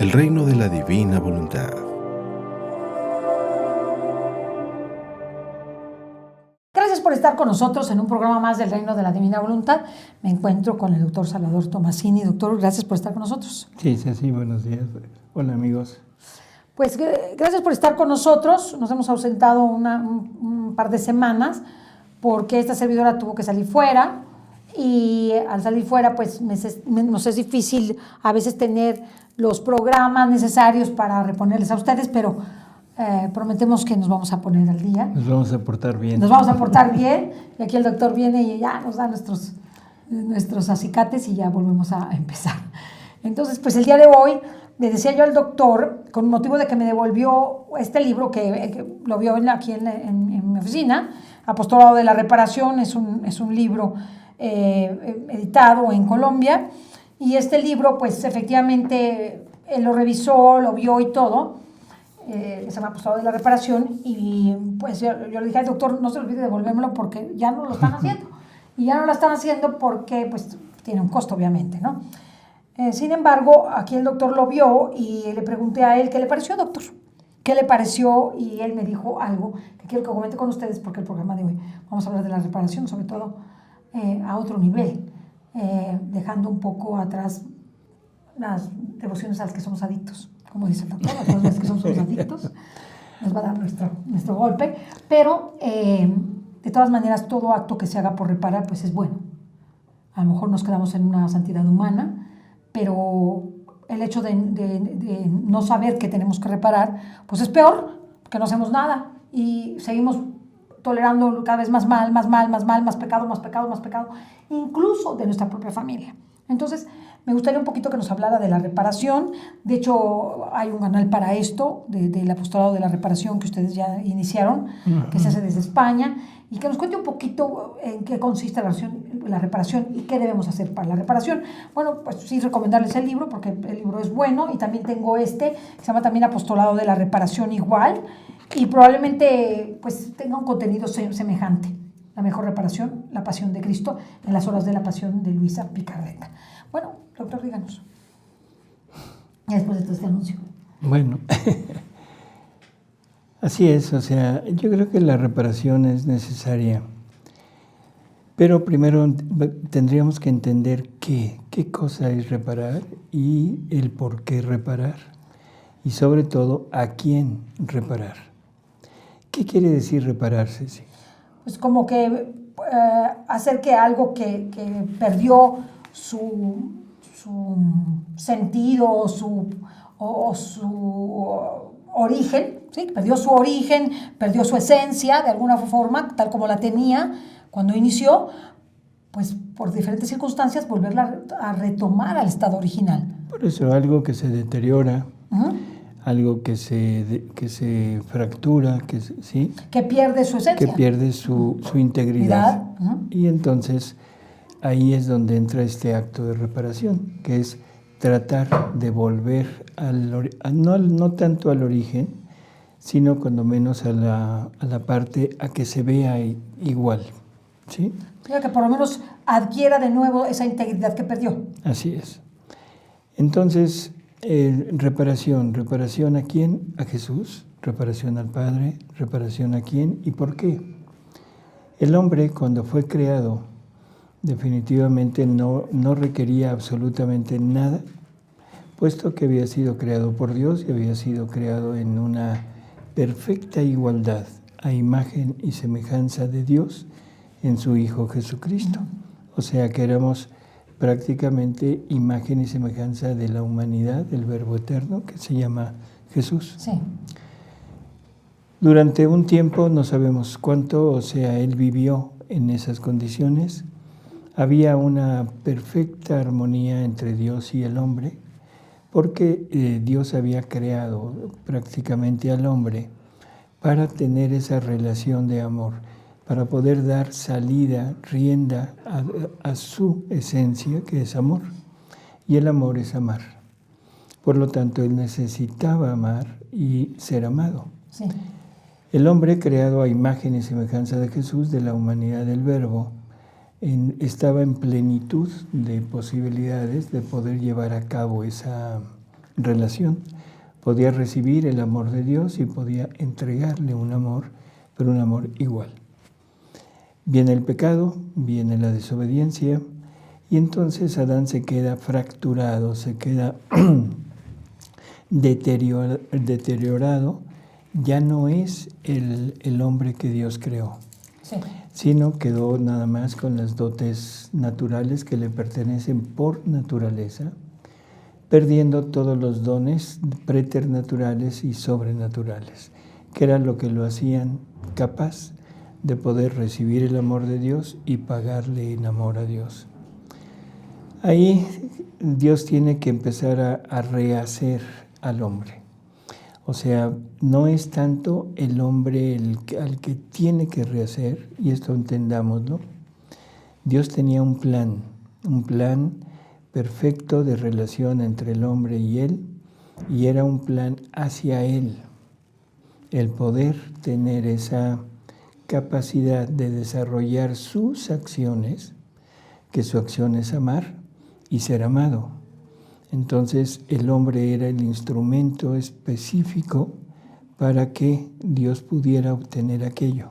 el reino de la divina voluntad. Gracias por estar con nosotros en un programa más del Reino de la Divina Voluntad. Me encuentro con el doctor Salvador Tomasini. Doctor, gracias por estar con nosotros. Sí, buenos días. Hola, amigos. Pues gracias por estar con nosotros. Nos hemos ausentado un par de semanas porque esta servidora tuvo que salir fuera y al salir fuera pues nos es difícil a veces tener los programas necesarios para reponerles a ustedes, pero prometemos que nos vamos a poner al día. Nos vamos a portar bien. Nos vamos a portar bien y aquí el doctor viene y ya nos da nuestros acicates y ya volvemos a empezar. Entonces, pues el día de hoy le decía yo al doctor, con motivo de que me devolvió este libro que lo vio aquí en mi oficina, Apostolado de la Reparación, es un libro editado en Colombia, y este libro, pues efectivamente, él lo revisó, lo vio y todo, se llama Apostolado de la Reparación, y pues yo le dije al doctor, no se olvide devolvérmelo porque ya no lo están haciendo, y ya no lo están haciendo porque pues tiene un costo, obviamente, ¿no? Sin embargo, aquí el doctor lo vio y le pregunté a él, ¿qué le pareció, doctor? ¿Qué le pareció? Y él me dijo algo que quiero que comente con ustedes porque el programa de hoy vamos a hablar de la reparación, sobre todo a otro nivel, dejando un poco atrás las devociones a las que somos adictos, como dice el doctor, a todas las que somos adictos, nos va a dar nuestro golpe, pero de todas maneras todo acto que se haga por reparar pues es bueno. A lo mejor nos quedamos en una santidad humana, pero el hecho de no saber que tenemos que reparar, pues es peor, que no hacemos nada y seguimos tolerando cada vez más mal, más pecado, incluso de nuestra propia familia. Entonces, me gustaría un poquito que nos hablara de la reparación. De hecho, hay un canal para esto, del Apostolado de la Reparación, que ustedes ya iniciaron, que se hace desde España, y que nos cuente un poquito en qué consiste la reparación y qué debemos hacer para la reparación. Bueno, pues sí, recomendarles el libro, porque el libro es bueno, y también tengo que se llama también Apostolado de la Reparación igual, y probablemente pues tenga un contenido semejante. La mejor reparación, la pasión de Cristo en las horas de la pasión de Luisa Picarreta. Bueno, doctor, díganos. Después de todo este anuncio. Bueno, así es, o sea, yo creo que la reparación es necesaria, pero primero tendríamos que entender qué cosa es reparar y el por qué reparar, y sobre todo a quién reparar. ¿Qué quiere decir reparar, Ceci? Pues como que hacer que algo que perdió su sentido o su origen, ¿sí? Perdió su origen, perdió su esencia de alguna forma, tal como la tenía cuando inició, pues por diferentes circunstancias volverla a retomar al estado original. Por eso algo que se deteriora, algo que se fractura, ¿sí? Que pierde su esencia. Que pierde su integridad. Y entonces ahí es donde entra este acto de reparación, que es tratar de volver no tanto al origen, sino cuando menos a la parte a que se vea igual, ¿sí? Que por lo menos adquiera de nuevo esa integridad que perdió. Así es. Entonces, reparación ¿a quién? A Jesús, reparación al Padre, reparación ¿a quién? ¿Y por qué? El hombre, cuando fue creado, definitivamente no requería absolutamente nada, puesto que había sido creado por Dios y había sido creado en una perfecta igualdad a imagen y semejanza de Dios en su Hijo Jesucristo. O sea que éramos prácticamente imagen y semejanza de la humanidad, del Verbo eterno, que se llama Jesús. Sí. Durante un tiempo, no sabemos cuánto, o sea, él vivió en esas condiciones. Había una perfecta armonía entre Dios y el hombre, porque Dios había creado prácticamente al hombre para tener esa relación de amor, para poder dar salida, rienda a su esencia, que es amor. Y el amor es amar. Por lo tanto, él necesitaba amar y ser amado. Sí. El hombre, creado a imagen y semejanza de Jesús, de la humanidad del Verbo, estaba en plenitud de posibilidades de poder llevar a cabo esa relación. Podía recibir el amor de Dios y podía entregarle un amor, pero un amor igual. Viene el pecado, viene la desobediencia, y entonces Adán se queda fracturado, se queda deteriorado. Ya no es el hombre que Dios creó, Sí. sino quedó nada más con las dotes naturales que le pertenecen por naturaleza, perdiendo todos los dones preternaturales y sobrenaturales, que era lo que lo hacían capaz de poder recibir el amor de Dios y pagarle en amor a Dios. Ahí Dios tiene que empezar a rehacer al hombre. O sea, no es tanto el hombre al que tiene que rehacer, y esto entendámoslo. Dios tenía un plan perfecto de relación entre el hombre y él, y era un plan hacia él. El poder tener esa capacidad de desarrollar sus acciones, que su acción es amar y ser amado. Entonces el hombre era el instrumento específico para que Dios pudiera obtener aquello.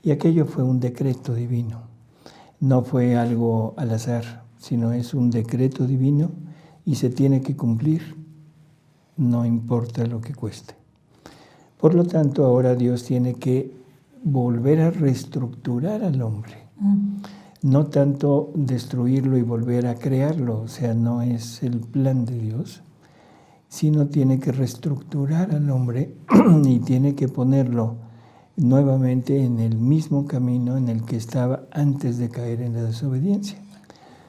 Y aquello fue un decreto divino. No fue algo al azar, sino es un decreto divino y se tiene que cumplir, no importa lo que cueste. Por lo tanto, ahora Dios tiene que volver a reestructurar al hombre. No tanto destruirlo y volver a crearlo, o sea, no es el plan de Dios, sino tiene que reestructurar al hombre y tiene que ponerlo nuevamente en el mismo camino en el que estaba antes de caer en la desobediencia.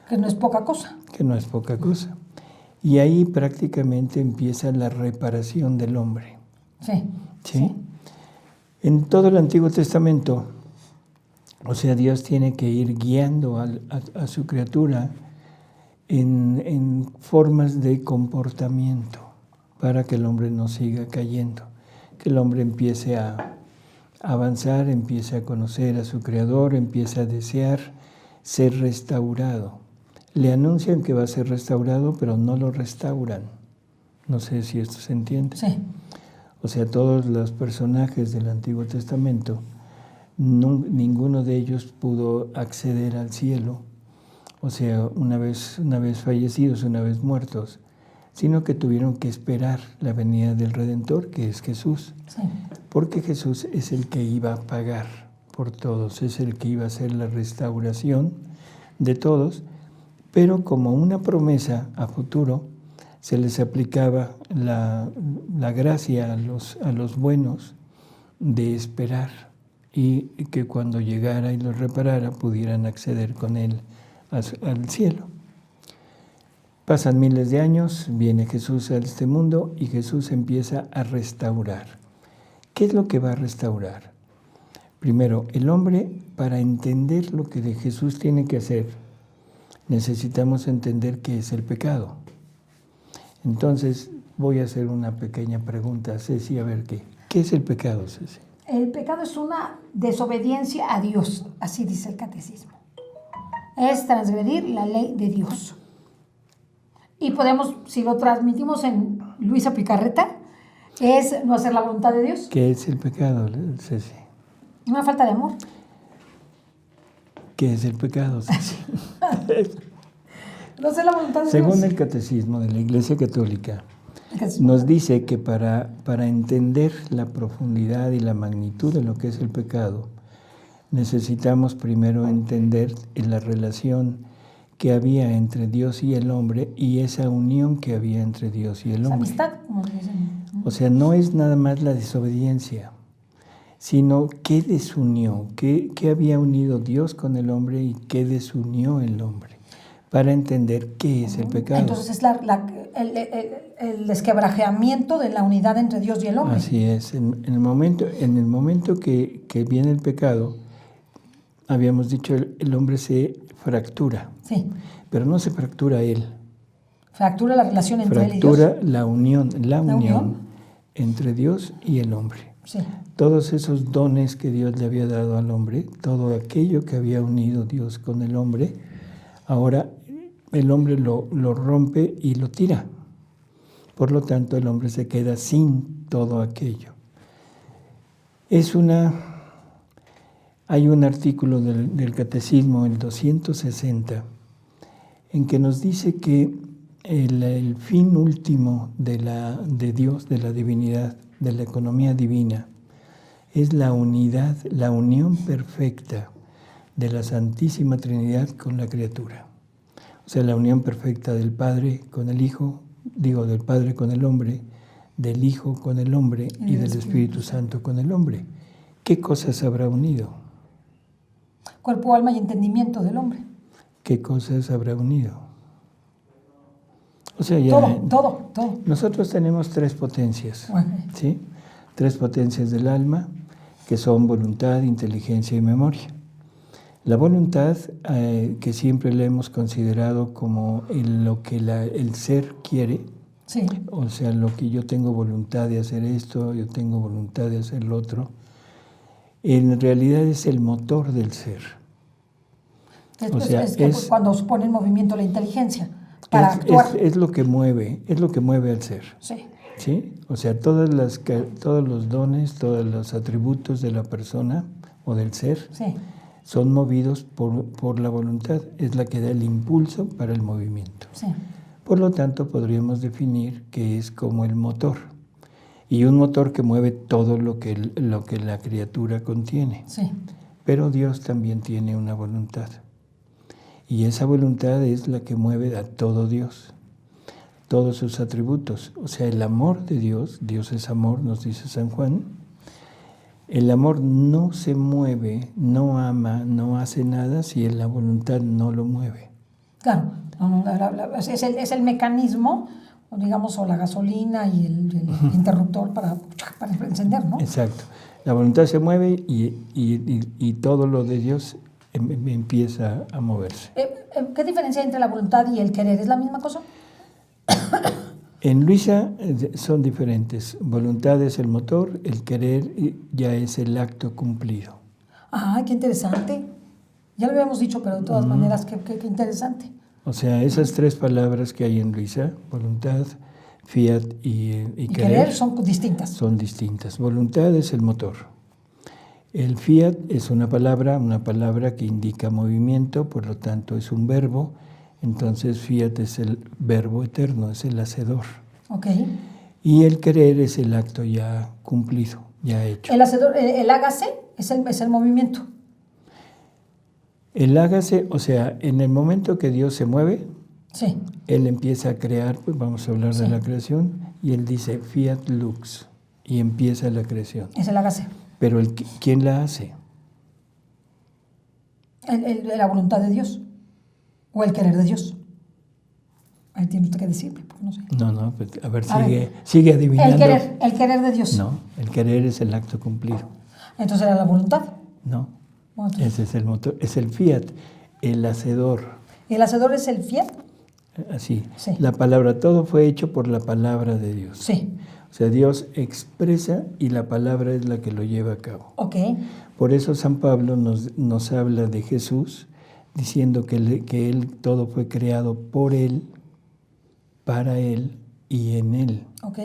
Que no es poca cosa. Que no es poca cosa. Y ahí prácticamente empieza la reparación del hombre. Sí. ¿Sí? En todo el Antiguo Testamento, o sea, Dios tiene que ir guiando a su criatura en formas de comportamiento para que el hombre no siga cayendo, que el hombre empiece a avanzar, empiece a conocer a su Creador, empiece a desear ser restaurado. Le anuncian que va a ser restaurado, pero no lo restauran. No sé si esto se entiende. Sí. O sea, todos los personajes del Antiguo Testamento, ninguno de ellos pudo acceder al cielo, o sea, una vez fallecidos, una vez muertos, sino que tuvieron que esperar la venida del Redentor, que es Jesús, Sí. porque Jesús es el que iba a pagar por todos, es el que iba a hacer la restauración de todos, pero como una promesa a futuro, se les aplicaba la gracia a los buenos de esperar y que cuando llegara y los reparara pudieran acceder con él al cielo. Pasan miles de años, viene Jesús a este mundo y Jesús empieza a restaurar. ¿Qué es lo que va a restaurar? Primero, el hombre, para entender lo que de Jesús tiene que hacer, necesitamos entender qué es el pecado. Entonces, voy a hacer una pequeña pregunta, Ceci, a ver ¿qué es el pecado, Ceci? El pecado es una desobediencia a Dios, así dice el catecismo. Es transgredir la ley de Dios. Y podemos, si lo transmitimos en Luisa Picarreta, es no hacer la voluntad de Dios. ¿Qué es el pecado, Ceci? Una falta de amor. ¿Qué es el pecado, Ceci? No hacer la voluntad de Dios. Según el catecismo de la Iglesia Católica, nos dice que para entender la profundidad y la magnitud de lo que es el pecado, necesitamos primero entender la relación que había entre Dios y el hombre y esa unión que había entre Dios y el hombre. Esa amistad, como dicen. O sea, no es nada más la desobediencia, sino qué desunió, qué había unido Dios con el hombre y qué desunió el hombre, para entender qué es el pecado. Entonces es el desquebrajamiento de la unidad entre Dios y el hombre. Así es. En el momento que viene el pecado, habíamos dicho, el hombre se fractura. Sí. Pero no se fractura él. Fractura la relación entre él y Dios. Fractura la unión entre Dios y el hombre. Sí. Todos esos dones que Dios le había dado al hombre, todo aquello que había unido Dios con el hombre, ahora el hombre lo rompe y lo tira. Por lo tanto, el hombre se queda sin todo aquello. Hay un artículo del Catecismo, el 260, en que nos dice que el fin último de Dios, de la divinidad, de la economía divina, es la unidad, la unión perfecta de la Santísima Trinidad con la criatura. O sea, la unión perfecta del Padre con el Hijo, del Padre con el hombre, del Hijo con el hombre y del Espíritu Santo con el hombre. ¿Qué cosas habrá unido? Cuerpo, alma y entendimiento del hombre. ¿Qué cosas habrá unido? O sea, ya Todo. Nosotros tenemos 3 potencias, Bueno. ¿sí? 3 potencias del alma, que son voluntad, inteligencia y memoria. La voluntad, que siempre la hemos considerado como lo que el ser quiere, Sí. o sea, lo que yo tengo voluntad de hacer esto, yo tengo voluntad de hacer lo otro, en realidad es el motor del ser. Después O sea, es cuando se pone en movimiento la inteligencia para actuar. Es lo que mueve al ser. Sí. ¿Sí? O sea, todos los dones, todos los atributos de la persona o del ser Sí. son movidos por la voluntad, es la que da el impulso para el movimiento. Sí. Por lo tanto, podríamos definir que es como el motor, y un motor que mueve todo lo que la criatura contiene. Sí. Pero Dios también tiene una voluntad, y esa voluntad es la que mueve a todo Dios, todos sus atributos. O sea, el amor de Dios es amor, nos dice San Juan. El amor no se mueve, no ama, no hace nada si la voluntad no lo mueve. Claro. Es el mecanismo, digamos, o la gasolina y el interruptor para encender, ¿no? Exacto. La voluntad se mueve y todo lo de Dios empieza a moverse. ¿Qué diferencia hay entre la voluntad y el querer? ¿Es la misma cosa? En Luisa son diferentes. Voluntad es el motor, el querer ya es el acto cumplido. Ah, qué interesante. Ya lo habíamos dicho, pero de todas maneras, qué interesante. O sea, esas 3 palabras que hay en Luisa, voluntad, fiat y querer, son distintas. son distintas. Voluntad es el motor. El fiat es una palabra que indica movimiento, por lo tanto es un verbo. Entonces fiat es el verbo eterno, es el hacedor. Ok. Y el querer es el acto ya cumplido, ya hecho. El hacedor, el hágase es el movimiento. El hágase, o sea, en el momento que Dios se mueve, Sí. Él empieza a crear, pues vamos a hablar de la creación, y Él dice fiat lux, y empieza la creación. Es el hágase. Pero ¿quién la hace? La voluntad de Dios. O el querer de Dios. Ahí tiene usted que decirme, porque no sé. No, pues, a ver, sigue adivinando. El querer de Dios. No, el querer es el acto cumplido. Entonces era la voluntad. No, Bueno, entonces, ese es el motor, es el fiat, el hacedor. ¿el hacedor es el fiat? Así, Sí. la palabra, todo fue hecho por la palabra de Dios. Sí. O sea, Dios expresa y la palabra es la que lo lleva a cabo. Ok. Por eso San Pablo nos habla de Jesús, diciendo que Él todo fue creado por Él, para Él y en Él. Ok.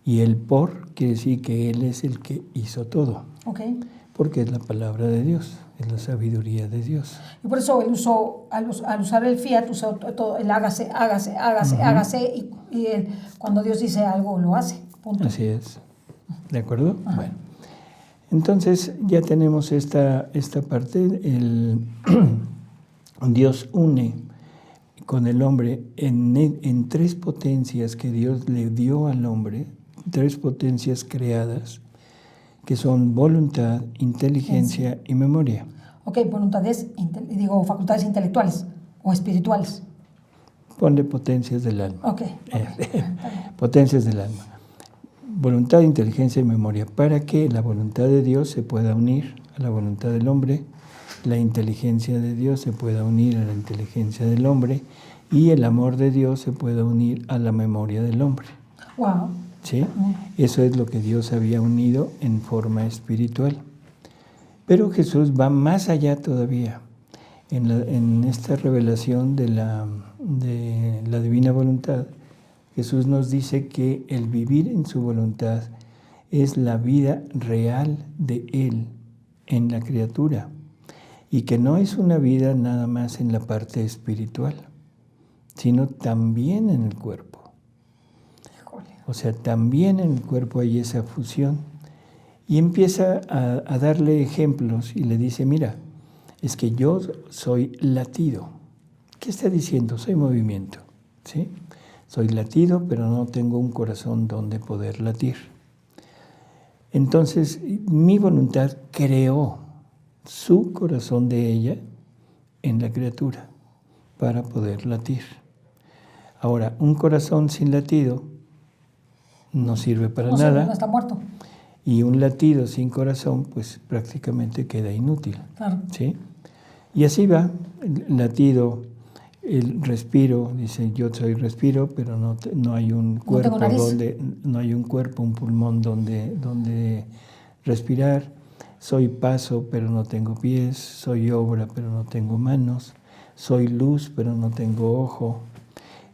Y el por quiere decir que Él es el que hizo todo, Ok. porque es la palabra de Dios, es la sabiduría de Dios. Y por eso él usó, al usar el fiat, usó todo el hágase, y él, cuando Dios dice algo, lo hace. Punto. Así es. ¿De acuerdo? Bueno. Entonces ya tenemos esta parte. Dios une con el hombre en 3 potencias que Dios le dio al hombre, 3 potencias creadas, que son voluntad, inteligencia y memoria. Ok, voluntades, facultades intelectuales o espirituales. Ponle potencias del alma. Ok. Potencias del alma. Voluntad, inteligencia y memoria, para que la voluntad de Dios se pueda unir a la voluntad del hombre, la inteligencia de Dios se pueda unir a la inteligencia del hombre y el amor de Dios se pueda unir a la memoria del hombre. Wow. ¿Sí? Eso es lo que Dios había unido en forma espiritual. Pero Jesús va más allá todavía. En esta revelación de la divina voluntad, Jesús nos dice que el vivir en su voluntad es la vida real de Él en la criatura y que no es una vida nada más en la parte espiritual, sino también en el cuerpo. O sea, también en el cuerpo hay esa fusión. Y empieza a darle ejemplos y le dice, mira, es que yo soy latido. ¿Qué está diciendo? Soy movimiento, ¿sí? Soy latido, pero no tengo un corazón donde poder latir. Entonces, mi voluntad creó su corazón de ella en la criatura para poder latir. Ahora, un corazón sin latido no sirve para nada. No está muerto. Y un latido sin corazón, pues prácticamente queda inútil. Claro. ¿Sí? Y así va, el latido, el respiro, dice yo soy respiro, pero no hay un cuerpo un pulmón donde respirar. Soy paso, pero no tengo pies. Soy obra, pero no tengo manos. Soy luz, pero no tengo ojo.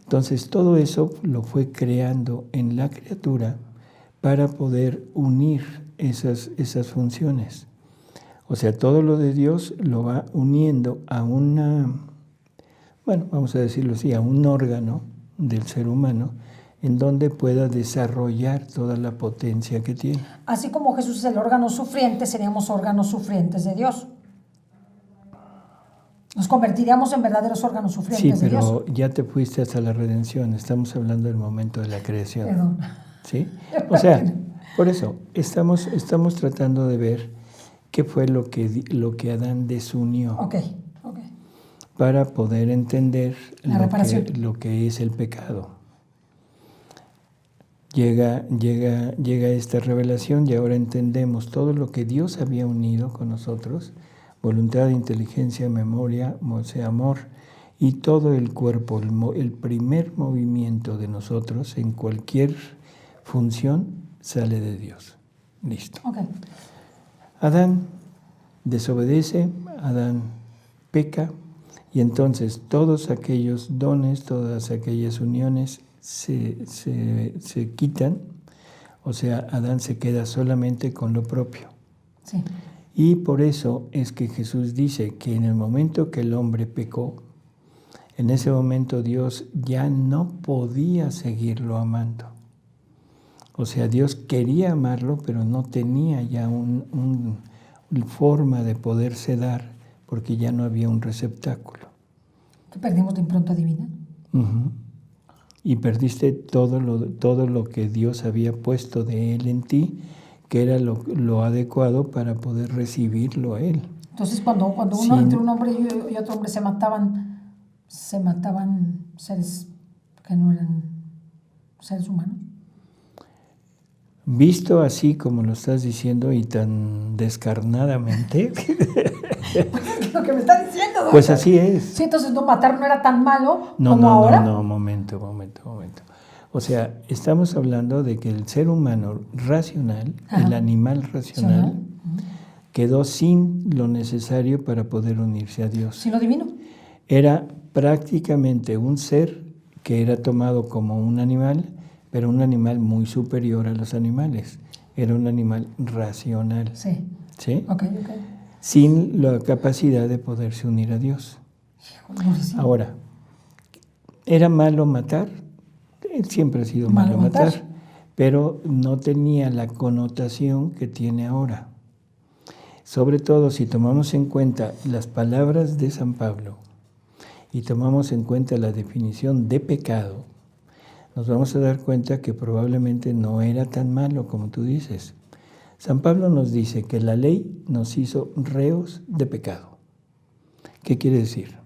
Entonces todo eso lo fue creando en la criatura para poder unir esas funciones. O sea, todo lo de Dios lo va uniendo a vamos a decirlo así, a un órgano del ser humano en donde pueda desarrollar toda la potencia que tiene. Así como Jesús es el órgano sufriente, seríamos órganos sufrientes de Dios. Nos convertiríamos en verdaderos órganos sufrientes de Dios. Sí, pero ya te fuiste hasta la redención. Estamos hablando del momento de la creación. Perdón. ¿Sí? O sea, por eso, estamos tratando de ver qué fue lo que Adán desunió. Ok. Para poder entender lo que es el pecado. Llega esta revelación y ahora entendemos todo lo que Dios había unido con nosotros, voluntad, inteligencia, memoria, amor, y todo el cuerpo, el primer movimiento de nosotros en cualquier función sale de Dios. Listo. Okay. Adán desobedece, Adán peca, y entonces todos aquellos dones, todas aquellas uniones se quitan, o sea, Adán se queda solamente con lo propio. Sí. Y por eso es que Jesús dice que en el momento que el hombre pecó, en ese momento Dios ya no podía seguirlo amando. O sea, Dios quería amarlo, pero no tenía ya una forma de poderse dar, porque ya no había un receptáculo. ¿Que perdimos la impronta divina? Uh-huh. Y perdiste todo lo que Dios había puesto de Él en ti, que era lo adecuado para poder recibirlo a Él. Entonces, cuando uno, entre un hombre y otro hombre se mataban seres que no eran seres humanos. Visto así como lo estás diciendo y tan descarnadamente. Lo que me está diciendo, doctor. Pues así es. Sí, entonces no matar no era tan malo como ahora. No, momento. O sea, estamos hablando de que el ser humano racional, el animal racional, quedó sin lo necesario para poder unirse a Dios. Sin lo divino. Era prácticamente un ser que era tomado como un animal, pero un animal muy superior a los animales. Era un animal racional. Sí. ¿Sí? Ok. Sin la capacidad de poderse unir a Dios. Ahora, ¿era malo matar? Siempre ha sido malo matar, pero no tenía la connotación que tiene ahora. Sobre todo si tomamos en cuenta las palabras de San Pablo y tomamos en cuenta la definición de pecado, nos vamos a dar cuenta que probablemente no era tan malo como tú dices. San Pablo nos dice que la ley nos hizo reos de pecado. ¿Qué quiere decir?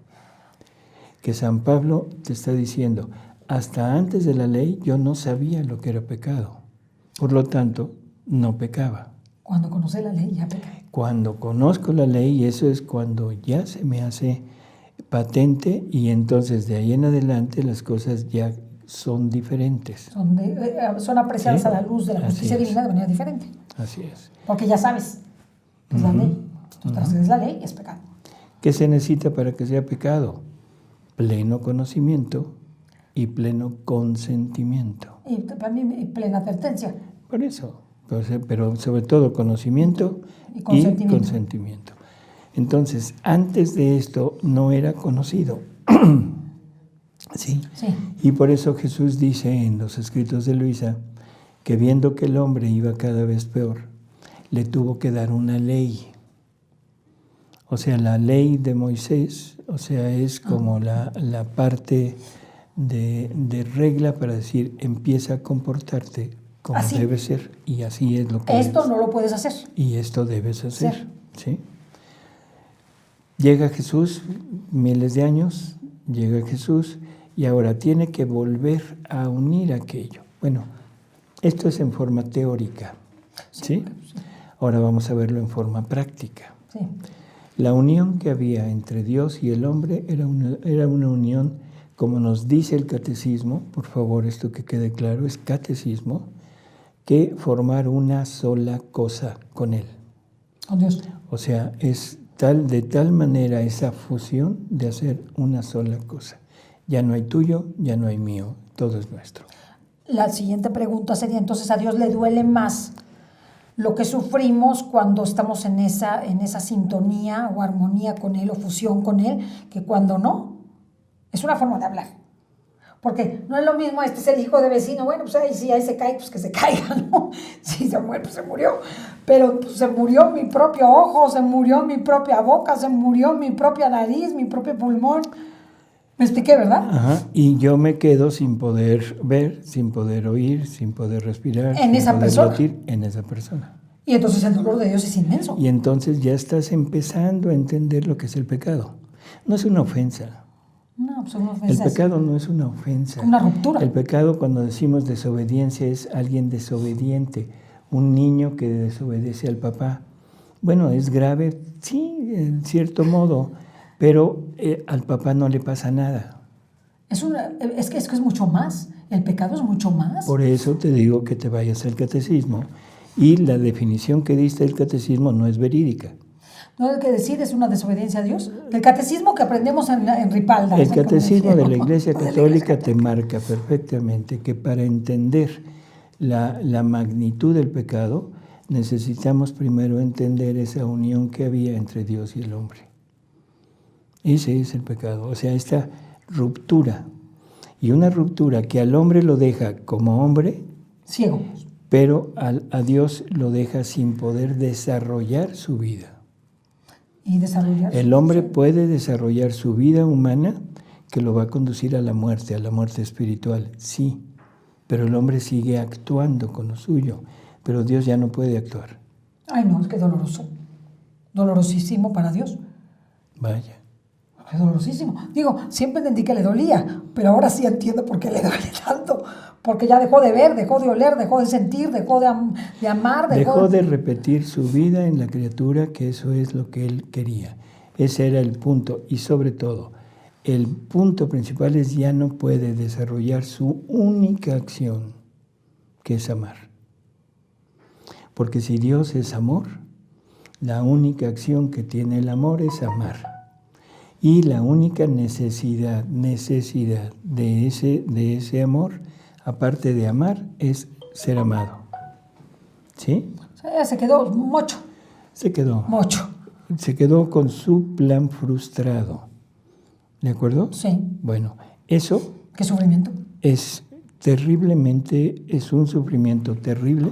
Que San Pablo te está diciendo, hasta antes de la ley yo no sabía lo que era pecado. Por lo tanto, no pecaba. Cuando conoce la ley ya peca. Cuando conozco la ley, eso es cuando ya se me hace patente y entonces de ahí en adelante las cosas ya son diferentes. Son apreciadas a la luz de la justicia divina de manera diferente. Así es. Porque ya sabes que es la ley. Tú transgredes la ley y es pecado. ¿Qué se necesita para que sea pecado? Pleno conocimiento y pleno consentimiento. Y también y plena advertencia. Por eso, pero sobre todo conocimiento Y y consentimiento. Entonces, antes de esto no era conocido. ¿Sí? Sí. Y por eso Jesús dice en los escritos de Luisa que viendo que el hombre iba cada vez peor, le tuvo que dar una ley. O sea, la ley de Moisés, o sea, es como la parte de regla para decir, empieza a comportarte como así debe ser, y así es lo que esto debes. no lo puedes hacer. Y esto debes hacer. ¿Sí? Llega Jesús, miles de años, llega Jesús, y ahora tiene que volver a unir aquello. Bueno, esto es en forma teórica. ¿Sí? Ahora vamos a verlo en forma práctica. Sí. La unión que había entre Dios y el hombre era una unión, como nos dice el catecismo, por favor, esto que quede claro, es catecismo, que formar una sola cosa con Él. Con Dios. O sea, es de tal manera esa fusión de hacer una sola cosa. Ya no hay tuyo, ya no hay mío, todo es nuestro. La siguiente pregunta sería, entonces, ¿a Dios le duele más lo que sufrimos cuando estamos en esa sintonía o armonía con Él o fusión con Él que cuando no? Es una forma de hablar. Porque no es lo mismo, este es el hijo de vecino, bueno, pues ahí sí, ahí se cae, pues que se caiga, ¿no? Si se muere, pues se murió. Pero pues, se murió mi propio ojo, se murió mi propia boca, se murió mi propia nariz, mi propio pulmón. ¿Me expliqué, verdad? Ajá, y yo me quedo sin poder ver, sin poder oír, sin poder respirar, En sin esa poder persona. latir en esa persona. Y entonces el dolor de Dios es inmenso. Y entonces ya estás empezando a entender lo que es el pecado. No es una ofensa. No, pues una El ofensa. pecado no es una ofensa. Una ruptura. El pecado, cuando decimos desobediencia, es alguien desobediente, un niño que desobedece al papá. Bueno, es grave, sí, en cierto modo, pero al papá no le pasa nada. Es que es mucho más. El pecado es mucho más. Por eso te digo que te vayas al catecismo. Y la definición que diste del catecismo no es verídica. No, el que decide es una desobediencia a Dios. El catecismo que aprendemos en Ripalda. El ¿no? catecismo de la Iglesia Católica te marca perfectamente que para entender la magnitud del pecado necesitamos primero entender esa unión que había entre Dios y el hombre. Ese es el pecado, o sea, esta ruptura. Y una ruptura que al hombre lo deja como hombre, ciego, pero a Dios lo deja sin poder desarrollar su vida. Y desarrollar. El hombre puede desarrollar su vida humana que lo va a conducir a la muerte espiritual, sí, pero el hombre sigue actuando con lo suyo, pero Dios ya no puede actuar. Ay, no, es que doloroso. Dolorosísimo para Dios. Vaya. Es dolorosísimo. Digo, siempre entendí que le dolía, pero ahora sí entiendo por qué le duele tanto. Porque ya dejó de ver, dejó de oler, dejó de sentir, dejó de amar. Dejó de repetir su vida en la criatura, que eso es lo que él quería. Ese era el punto. Y sobre todo, el punto principal es ya no puede desarrollar su única acción, que es amar. Porque si Dios es amor, la única acción que tiene el amor es amar. Y la única necesidad de ese amor, aparte de amar, es ser amado. ¿Sí? O sea, se quedó mocho. Se quedó. Mocho. Se quedó con su plan frustrado. ¿De acuerdo? Sí. Bueno, eso ¿Qué sufrimiento? es un sufrimiento terrible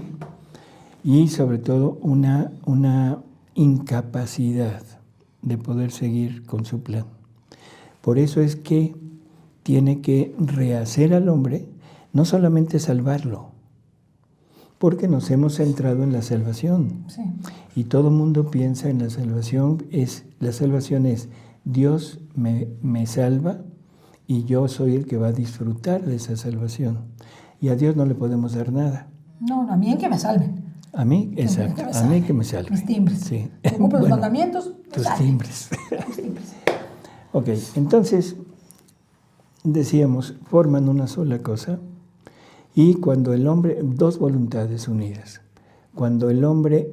y sobre todo una incapacidad de poder seguir con su plan. Por eso es que tiene que rehacer al hombre, no solamente salvarlo, porque nos hemos centrado en la salvación. Sí. Y todo el mundo piensa en la salvación es Dios me salva y yo soy el que va a disfrutar de esa salvación. Y a Dios no le podemos dar nada. No, a mí en que me salven. A mí, exacto, a mí que me salve. Mis timbres. Sí. Que cumplo los Bueno, mandamientos. tus sale. timbres. Mis timbres. Ok, entonces, decíamos, forman una sola cosa y cuando el hombre, dos voluntades unidas, cuando el hombre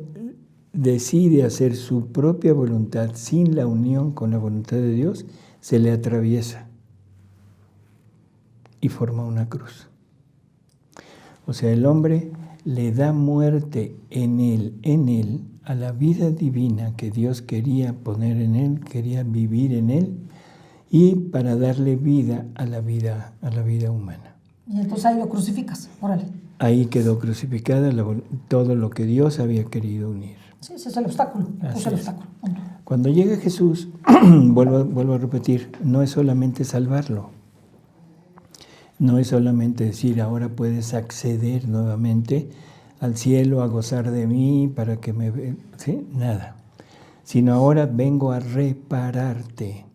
decide hacer su propia voluntad sin la unión con la voluntad de Dios, se le atraviesa. y forma una cruz. O sea, el hombre le da muerte en él, a la vida divina que Dios quería poner en él, quería vivir en él, y para darle vida a la vida humana. Y entonces ahí lo crucificas, órale. Ahí quedó crucificada todo lo que Dios había querido unir. Sí, ese es el obstáculo. Puse el obstáculo. Cuando llega Jesús, vuelvo a repetir, no es solamente salvarlo. No es solamente decir, ahora puedes acceder nuevamente al cielo, a gozar de mí, para que me veas. ¿Sí? Nada. Sino ahora vengo a repararte,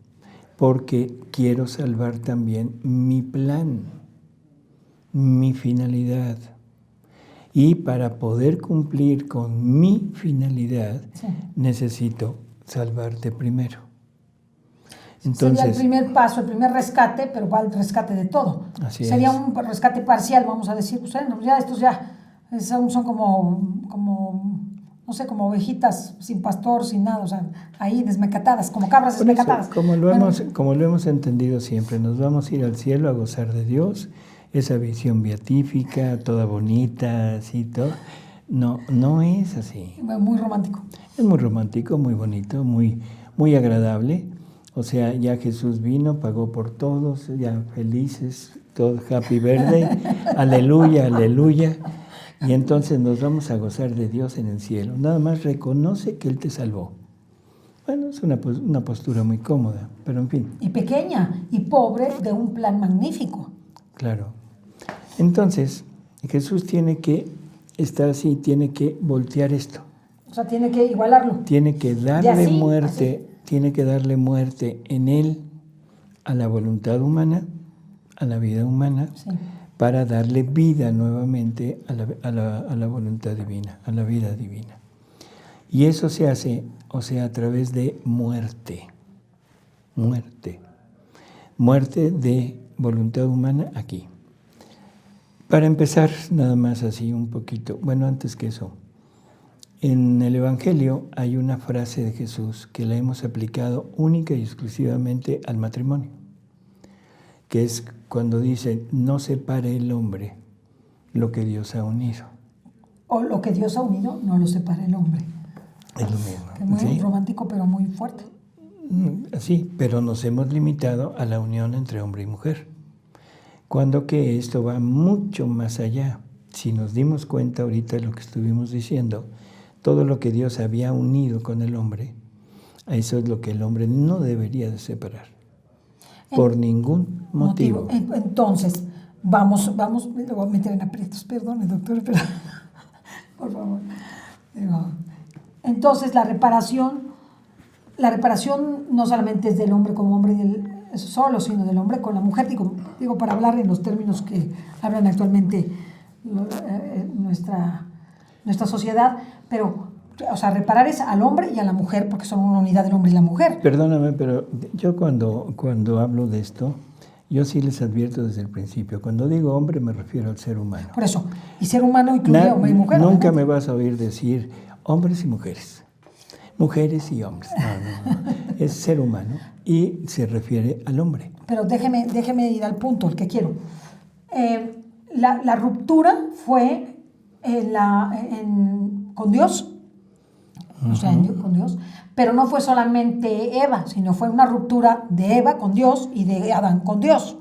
porque quiero salvar también mi plan, mi finalidad. Y para poder cumplir con mi finalidad, necesito salvarte primero. Entonces, sería el primer paso, el primer rescate, pero va el rescate de todo. Sería un rescate parcial, vamos a decir. Pues, bueno, ya estos ya son como, no sé, como ovejitas sin pastor, sin nada, o sea, ahí desmecatadas, como cabras desmecatadas. Como lo hemos entendido siempre, nos vamos a ir al cielo a gozar de Dios, esa visión beatífica, toda bonita, así, todo. No es así. Muy romántico. Es muy romántico, muy bonito, muy agradable. O sea, ya Jesús vino, pagó por todos, ya felices, todo happy birthday, aleluya, aleluya. Y entonces nos vamos a gozar de Dios en el cielo. Nada más reconoce que Él te salvó. Bueno, es una postura muy cómoda, pero en fin. Y pequeña y pobre de un plan magnífico. Claro. Entonces, Jesús tiene que estar así, tiene que voltear esto. O sea, tiene que igualarlo. Tiene que darle muerte. Tiene que darle muerte en él a la voluntad humana, a la vida humana, para darle vida nuevamente a la voluntad divina, a la vida divina. Y eso se hace, o sea, a través de muerte. Muerte de voluntad humana aquí. Para empezar, nada más así un poquito, bueno, antes que eso, en el Evangelio hay una frase de Jesús que la hemos aplicado única y exclusivamente al matrimonio, que es cuando dice, no separe el hombre lo que Dios ha unido. O lo que Dios ha unido, no lo separe el hombre. Es lo mismo. Que muy romántico, pero muy fuerte. Sí, pero nos hemos limitado a la unión entre hombre y mujer, cuando que esto va mucho más allá. Si nos dimos cuenta ahorita de lo que estuvimos diciendo, todo lo que Dios había unido con el hombre, eso es lo que el hombre no debería de separar, por ningún motivo. Entonces, vamos, me voy a meter en aprietos, perdone, doctor, pero por favor. Entonces, la reparación no solamente es del hombre como hombre solo, sino del hombre con la mujer, digo para hablar en los términos que hablan actualmente nuestra sociedad, pero, o sea, reparar es al hombre y a la mujer, porque son una unidad del hombre y la mujer. Perdóname, pero yo cuando hablo de esto, yo sí les advierto desde el principio. Cuando digo hombre, me refiero al ser humano. Por eso, y ser humano incluye hombre y mujer. Nunca me vas a oír decir hombres y mujeres, mujeres y hombres. No. Es ser humano y se refiere al hombre. Pero déjeme ir al punto, el que quiero. La ruptura fue con Dios, o sea, con Dios, pero no fue solamente Eva, sino fue una ruptura de Eva con Dios y de Adán con Dios.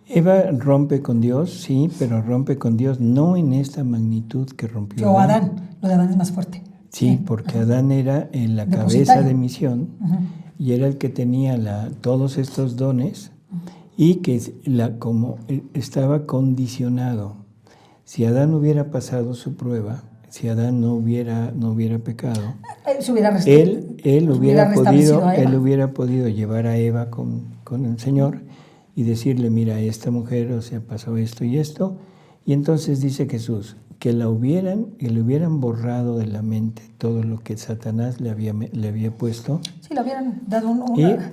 Eva rompe con Dios, sí, pero rompe con Dios no en esta magnitud que rompió Adán. Lo de Adán es más fuerte. Sí, porque Adán era la cabeza de misión y era el que tenía todos estos dones y que como estaba condicionado. Si Adán hubiera pasado su prueba, si Adán no hubiera pecado, él hubiera podido llevar a Eva con el Señor y decirle, mira, esta mujer, o sea, pasó esto y esto. Y entonces dice Jesús, que le hubieran borrado de la mente todo lo que Satanás le había puesto. Sí, le hubieran dado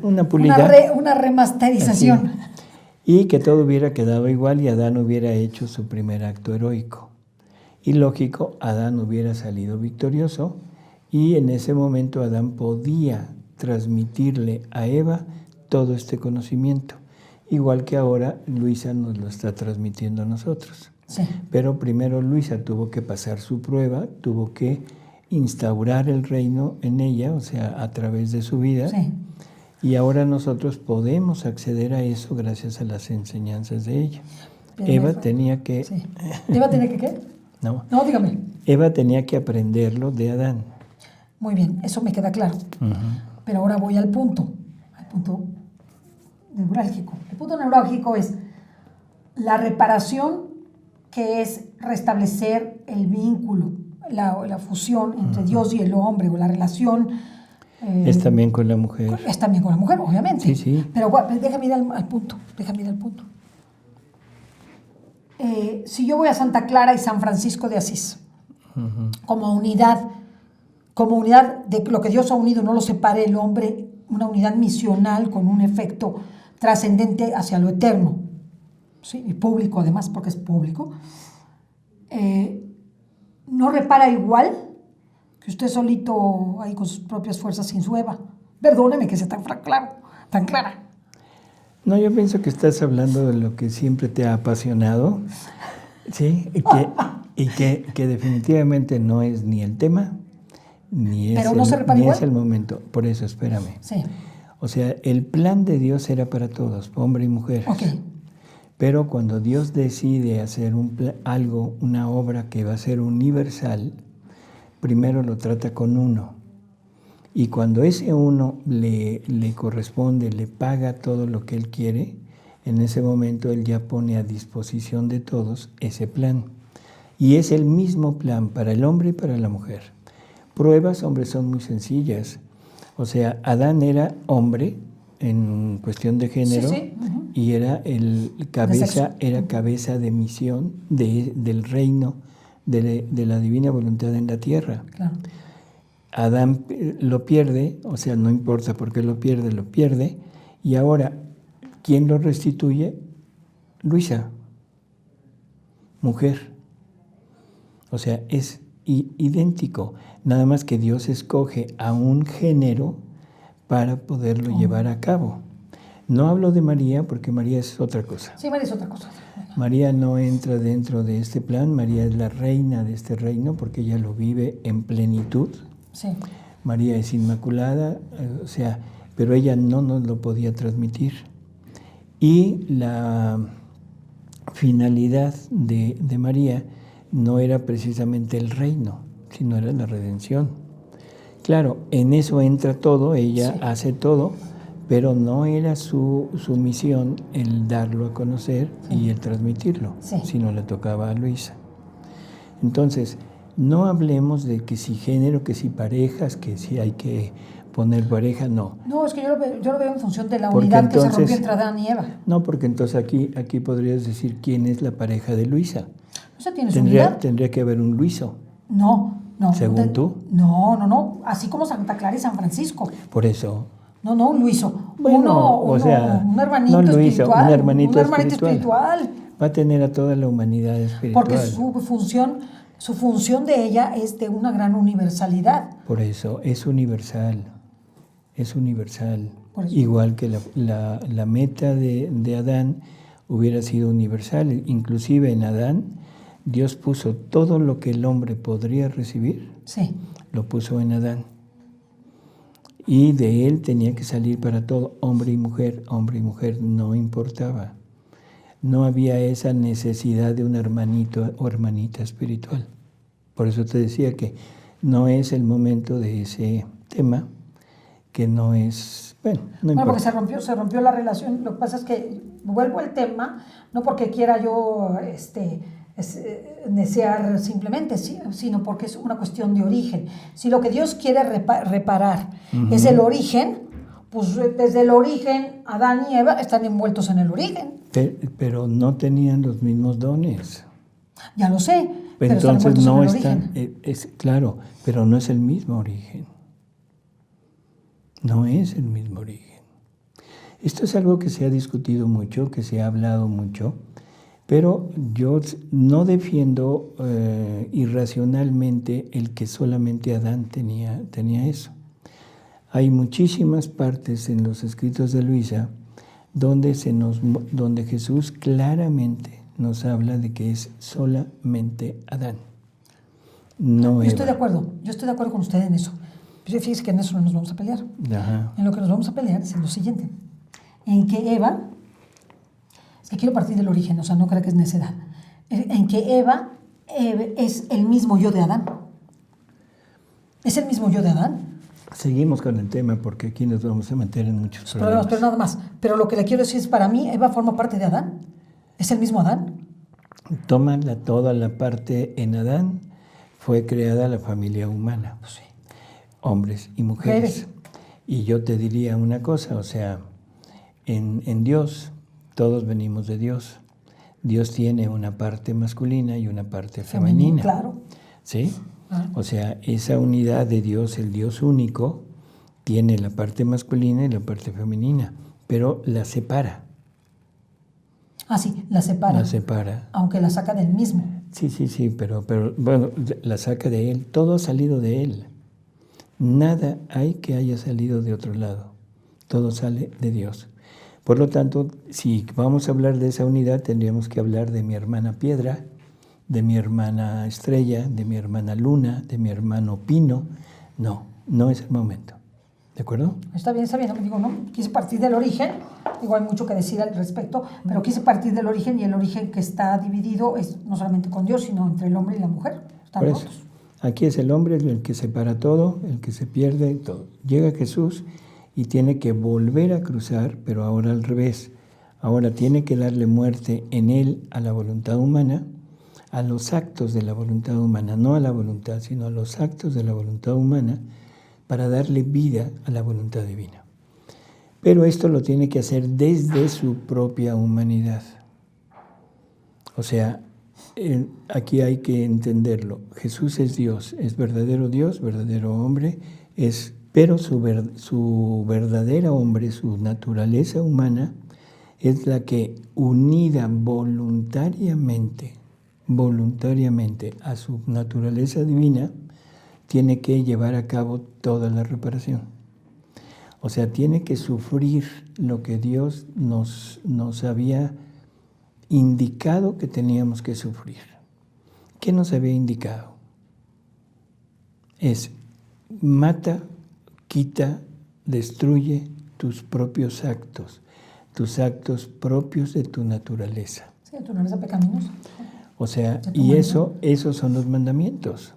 una pulida. Una remasterización. Así, y que todo hubiera quedado igual y Adán hubiera hecho su primer acto heroico. Y lógico, Adán hubiera salido victorioso y en ese momento Adán podía transmitirle a Eva todo este conocimiento. igual que ahora Luisa nos lo está transmitiendo a nosotros. Sí. Pero primero Luisa tuvo que pasar su prueba, tuvo que instaurar el reino en ella, o sea, a través de su vida. Sí. Y ahora nosotros podemos acceder a eso gracias a las enseñanzas de ella. Pero Eva tenía que... Sí. ¿Eva tenía que qué? No, No, dígame. Eva tenía que aprenderlo de Adán. Muy bien, eso me queda claro. Pero ahora voy al punto neurálgico. El punto neurálgico es la reparación, que es restablecer el vínculo, la fusión entre Dios y el hombre, o la relación. Es también con la mujer. Es también con la mujer, obviamente. Sí, sí. Pero déjame ir al punto. Si yo voy a Santa Clara y San Francisco de Asís, como unidad de lo que Dios ha unido, no lo separe el hombre, una unidad misional con un efecto trascendente hacia lo eterno, ¿sí? Y público además, porque es público, no repara igual que usted solito ahí con sus propias fuerzas sin su Eva. Perdóneme que sea tan clara. No, yo pienso que estás hablando de lo que siempre te ha apasionado, ¿sí? Y que definitivamente no es ni el tema, ni es el momento. Por eso, espérame. Sí. O sea, el plan de Dios era para todos, hombre y mujer. Okay. Pero cuando Dios decide hacer una obra que va a ser universal, primero lo trata con uno. Y cuando ese uno le corresponde, le paga todo lo que él quiere, en ese momento él ya pone a disposición de todos ese plan. Y es el mismo plan para el hombre y para la mujer. Pruebas, hombre, son muy sencillas. O sea, Adán era hombre en cuestión de género, sí. Y era cabeza de misión del reino de la divina voluntad en la tierra. Claro. Adán lo pierde, o sea, no importa por qué lo pierde, y ahora, ¿quién lo restituye? Luisa, mujer. O sea, es idéntico, nada más que Dios escoge a un género para poderlo llevar a cabo. No hablo de María porque María es otra cosa. Sí, María es otra cosa. María no entra dentro de este plan, María es la reina de este reino porque ella lo vive en plenitud. Sí. María es inmaculada, o sea, pero ella no nos lo podía transmitir. Y la finalidad de María no era precisamente el reino, sino era la redención. Claro, en eso entra todo, ella hace todo, pero no era su misión el darlo a conocer y el transmitirlo, sino le tocaba a Luisa. Entonces, no hablemos de que si género, que si parejas, que si hay que poner pareja, no. No, es que yo lo veo en función de la unidad que se rompió entre Adán y Eva. No, porque entonces aquí podrías decir quién es la pareja de Luisa. ¿Esa tiene su unidad? Tendría que haber un Luiso. No. ¿Según tú? No. Así como Santa Clara y San Francisco. Por eso. No, un Luiso. Bueno, un hermanito espiritual. Un hermanito espiritual. Va a tener a toda la humanidad espiritual. Porque su función de ella es de una gran universalidad. Por eso, es universal. Es universal. Igual que la meta de Adán hubiera sido universal. Inclusive en Adán, Dios puso todo lo que el hombre podría recibir, lo puso en Adán. Y de él tenía que salir para todo, hombre y mujer, no importaba. No había esa necesidad de un hermanito o hermanita espiritual. Por eso te decía que no es el momento de ese tema, que no es... Bueno, no importa. Porque se rompió la relación. Lo que pasa es que vuelvo al tema, no porque quiera yo desear simplemente, sino porque es una cuestión de origen. Si lo que Dios quiere reparar es el origen, pues desde el origen Adán y Eva están envueltos en el origen. Pero no tenían los mismos dones. Ya lo sé, pero entonces están no en el están, origen. Claro, pero no es el mismo origen. No es el mismo origen. Esto es algo que se ha discutido mucho, que se ha hablado mucho, pero yo no defiendo irracionalmente el que solamente Adán tenía eso. Hay muchísimas partes en los escritos de Luisa donde Jesús claramente nos habla de que es solamente Adán, no Yo Eva. estoy de acuerdo con usted en eso. Pero fíjese que en eso no nos vamos a pelear. Ajá. En lo que nos vamos a pelear es en lo siguiente. En que Eva, es que quiero partir del origen, o sea, no creo que es necedad. En que Eva es el mismo yo de Adán. ¿Es el mismo yo de Adán? Seguimos con el tema porque aquí nos vamos a meter en muchos problemas. Pero nada más. Pero lo que le quiero decir es, para mí, Eva forma parte de Adán. ¿Es el mismo Adán? Toma toda la parte en Adán, fue creada la familia humana, Pues sí. hombres y mujeres. Y yo te diría una cosa, o sea, en Dios, todos venimos de Dios. Dios tiene una parte masculina y una parte femenina. Claro. ¿Sí? Ah. O sea, esa unidad de Dios, el Dios único, tiene la parte masculina y la parte femenina, pero la separa. Ah, sí, la separa. La separa. Aunque la saca del mismo. Sí, pero bueno, la saca de Él. Todo ha salido de Él. Nada hay que haya salido de otro lado. Todo sale de Dios. Por lo tanto, si vamos a hablar de esa unidad, tendríamos que hablar de mi hermana Piedra, de mi hermana Estrella, de mi hermana Luna, de mi hermano Pino. No es el momento. ¿De acuerdo? Está bien, digo, no, quise partir del origen, digo, hay mucho que decir al respecto, pero quise partir del origen, y el origen que está dividido es no solamente con Dios, sino entre el hombre y la mujer. Están Por eso, rotos. aquí es el hombre el que separa todo, el que se pierde todo. Llega Jesús y tiene que volver a cruzar, pero ahora al revés. Ahora tiene que darle muerte en él a la voluntad humana, a los actos de la voluntad humana, no a la voluntad, sino a los actos de la voluntad humana, para darle vida a la voluntad divina. Pero esto lo tiene que hacer desde su propia humanidad. O sea, aquí hay que entenderlo. Jesús es Dios, Dios, verdadero hombre, pero su verdadera hombre, su naturaleza humana, es la que, unida voluntariamente a su naturaleza divina, tiene que llevar a cabo toda la reparación. O sea, tiene que sufrir lo que Dios nos había indicado que teníamos que sufrir. ¿Qué nos había indicado? Es mata, quita, destruye tus propios actos propios de tu naturaleza. Sí, tu naturaleza pecaminosa. O sea, y esos son los mandamientos.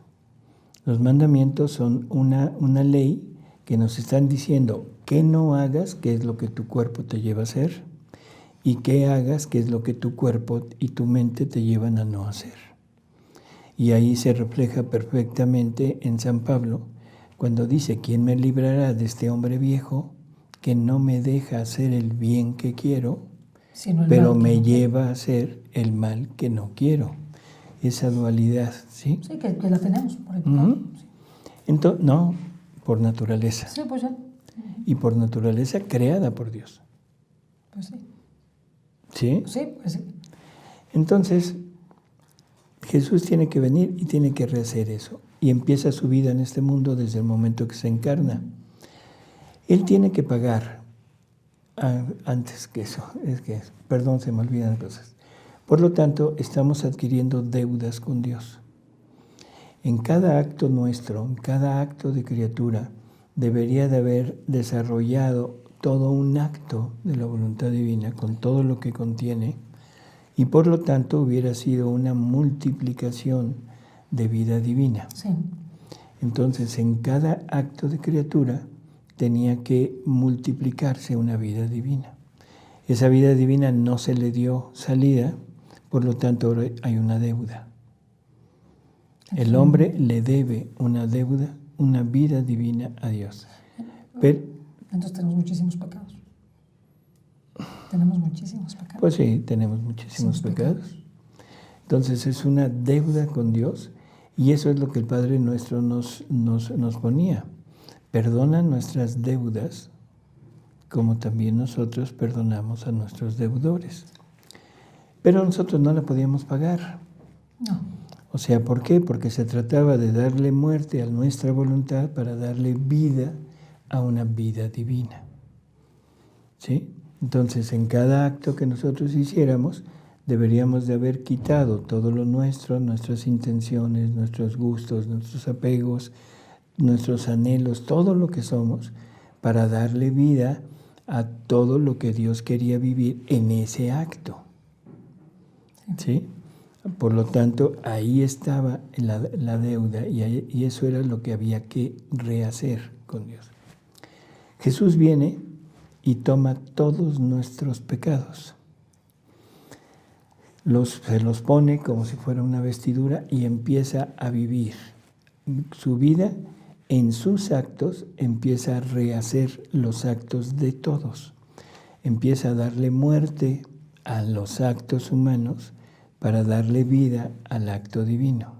Los mandamientos son una ley que nos están diciendo que no hagas, qué es lo que tu cuerpo te lleva a hacer, y que hagas, qué es lo que tu cuerpo y tu mente te llevan a no hacer. Y ahí se refleja perfectamente en San Pablo, cuando dice, ¿quién me librará de este hombre viejo que no me deja hacer el bien que quiero, pero me lleva a hacer el mal que no quiero? Esa dualidad, ¿sí? Sí, que la tenemos por el pecado. Uh-huh. Sí. Entonces, no, por naturaleza. Sí, pues ya. Y por naturaleza creada por Dios. Pues sí. ¿Sí? Sí, pues sí. Entonces, Jesús tiene que venir y tiene que rehacer eso. Y empieza su vida en este mundo desde el momento que se encarna. Él tiene que pagar antes que eso. Perdón, se me olvidan cosas. Por lo tanto, estamos adquiriendo deudas con Dios. En cada acto nuestro, en cada acto de criatura, debería de haber desarrollado todo un acto de la voluntad divina con todo lo que contiene, y por lo tanto hubiera sido una multiplicación de vida divina. Sí. Entonces, en cada acto de criatura tenía que multiplicarse una vida divina. Esa vida divina no se le dio salida, por lo tanto ahora hay una deuda. El hombre le debe una deuda, una vida divina a Dios. Pero, entonces tenemos muchísimos pecados. Tenemos muchísimos pecados. Pues sí, tenemos muchísimos pecados. Entonces es una deuda con Dios, y eso es lo que el Padre Nuestro nos ponía. Perdona nuestras deudas, como también nosotros perdonamos a nuestros deudores. Pero nosotros no la podíamos pagar. No. O sea, ¿por qué? Porque se trataba de darle muerte a nuestra voluntad para darle vida a una vida divina. ¿Sí? Entonces, en cada acto que nosotros hiciéramos, deberíamos de haber quitado todo lo nuestro, nuestras intenciones, nuestros gustos, nuestros apegos, nuestros anhelos, todo lo que somos, para darle vida a todo lo que Dios quería vivir en ese acto. ¿Sí? Por lo tanto, ahí estaba la deuda y eso era lo que había que rehacer con Dios. Jesús viene y toma todos nuestros pecados. Se los pone como si fuera una vestidura y empieza a vivir su vida. En sus actos empieza a rehacer los actos de todos. Empieza a darle muerte a los actos humanos para darle vida al acto divino.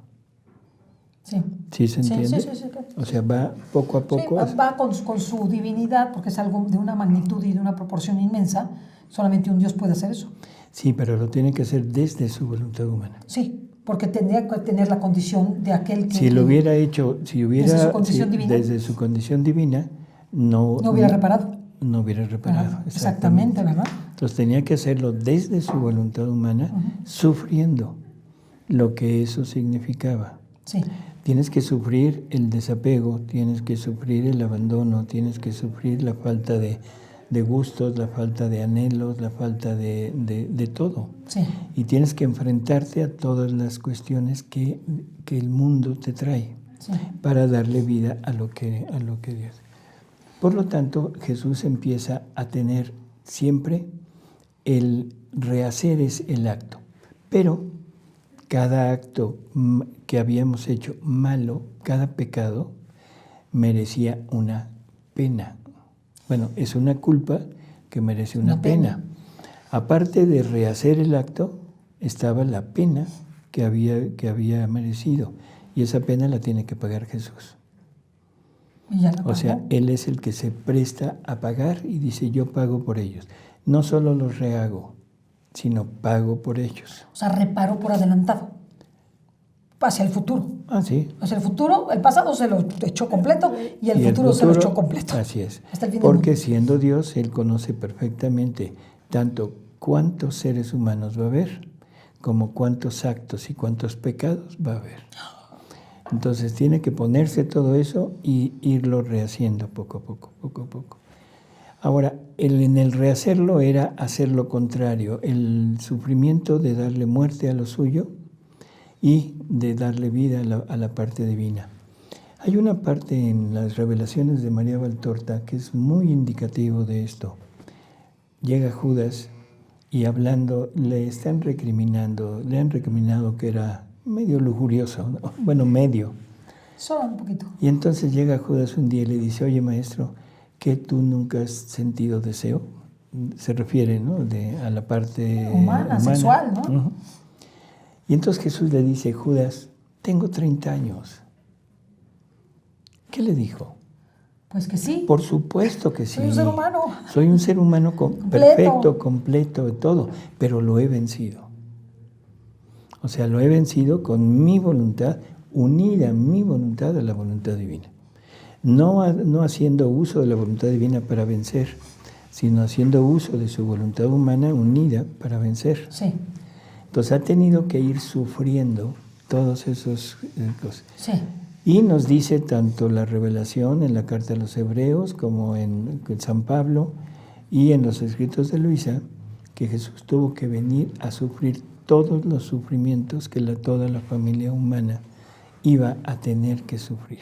Sí. ¿Sí se entiende? Sí. O sea, va poco a poco. Sí, va con su divinidad, porque es algo de una magnitud y de una proporción inmensa. Solamente un Dios puede hacer eso. Sí, pero lo tiene que hacer desde su voluntad humana. Sí, porque tendría que tener la condición de aquel que... Si lo hubiera hecho, desde su condición divina. Desde su condición divina, no hubiera reparado. No hubiera reparado. Exactamente, ¿verdad? Entonces tenía que hacerlo desde su voluntad humana, sufriendo lo que eso significaba. Sí. Tienes que sufrir el desapego, tienes que sufrir el abandono, tienes que sufrir la falta de gustos, la falta de anhelos, la falta de todo. Sí. Y tienes que enfrentarte a todas las cuestiones que el mundo te trae, sí, para darle vida a lo que Dios. Por lo tanto, Jesús empieza a tener siempre el rehacer es el acto. Pero cada acto que habíamos hecho malo, cada pecado, merecía una pena. Bueno, es una culpa que merece una pena. Aparte de rehacer el acto, estaba la pena que había merecido. Y esa pena la tiene que pagar Jesús. O sea, Él es el que se presta a pagar y dice, yo pago por ellos. No solo los rehago, sino pago por ellos. O sea, reparo por adelantado. Hacia el futuro. Ah, sí. Hacia el futuro, el pasado se lo echó completo y el futuro se lo echó completo. Así es. Hasta el fin Porque siendo Dios, Él conoce perfectamente tanto cuántos seres humanos va a haber, como cuántos actos y cuántos pecados va a haber. Entonces tiene que ponerse todo eso y irlo rehaciendo poco a poco. Ahora, en el rehacerlo era hacer lo contrario, el sufrimiento de darle muerte a lo suyo y de darle vida a la parte divina. Hay una parte en las revelaciones de María Valtorta que es muy indicativo de esto. Llega Judas y hablando, le han recriminado que era medio lujurioso, ¿no? Bueno, medio. Solo un poquito. Y entonces llega Judas un día y le dice, oye maestro, ¿que tú nunca has sentido deseo? Se refiere, ¿no? A la parte humana, sexual, ¿no? Uh-huh. Y entonces Jesús le dice, Judas, tengo 30 años. ¿Qué le dijo? Pues que sí. Por supuesto que sí. Soy un ser humano. Soy un ser humano perfecto, completo, de todo, pero lo he vencido. O sea, lo he vencido con mi voluntad, unida mi voluntad a la voluntad divina. No haciendo uso de la voluntad divina para vencer, sino haciendo uso de su voluntad humana unida para vencer. Sí. Entonces ha tenido que ir sufriendo todos esos cosas. Sí. Y nos dice tanto la revelación en la carta a los Hebreos como en San Pablo y en los escritos de Luisa, que Jesús tuvo que venir a sufrir todos los sufrimientos que toda la familia humana iba a tener que sufrir.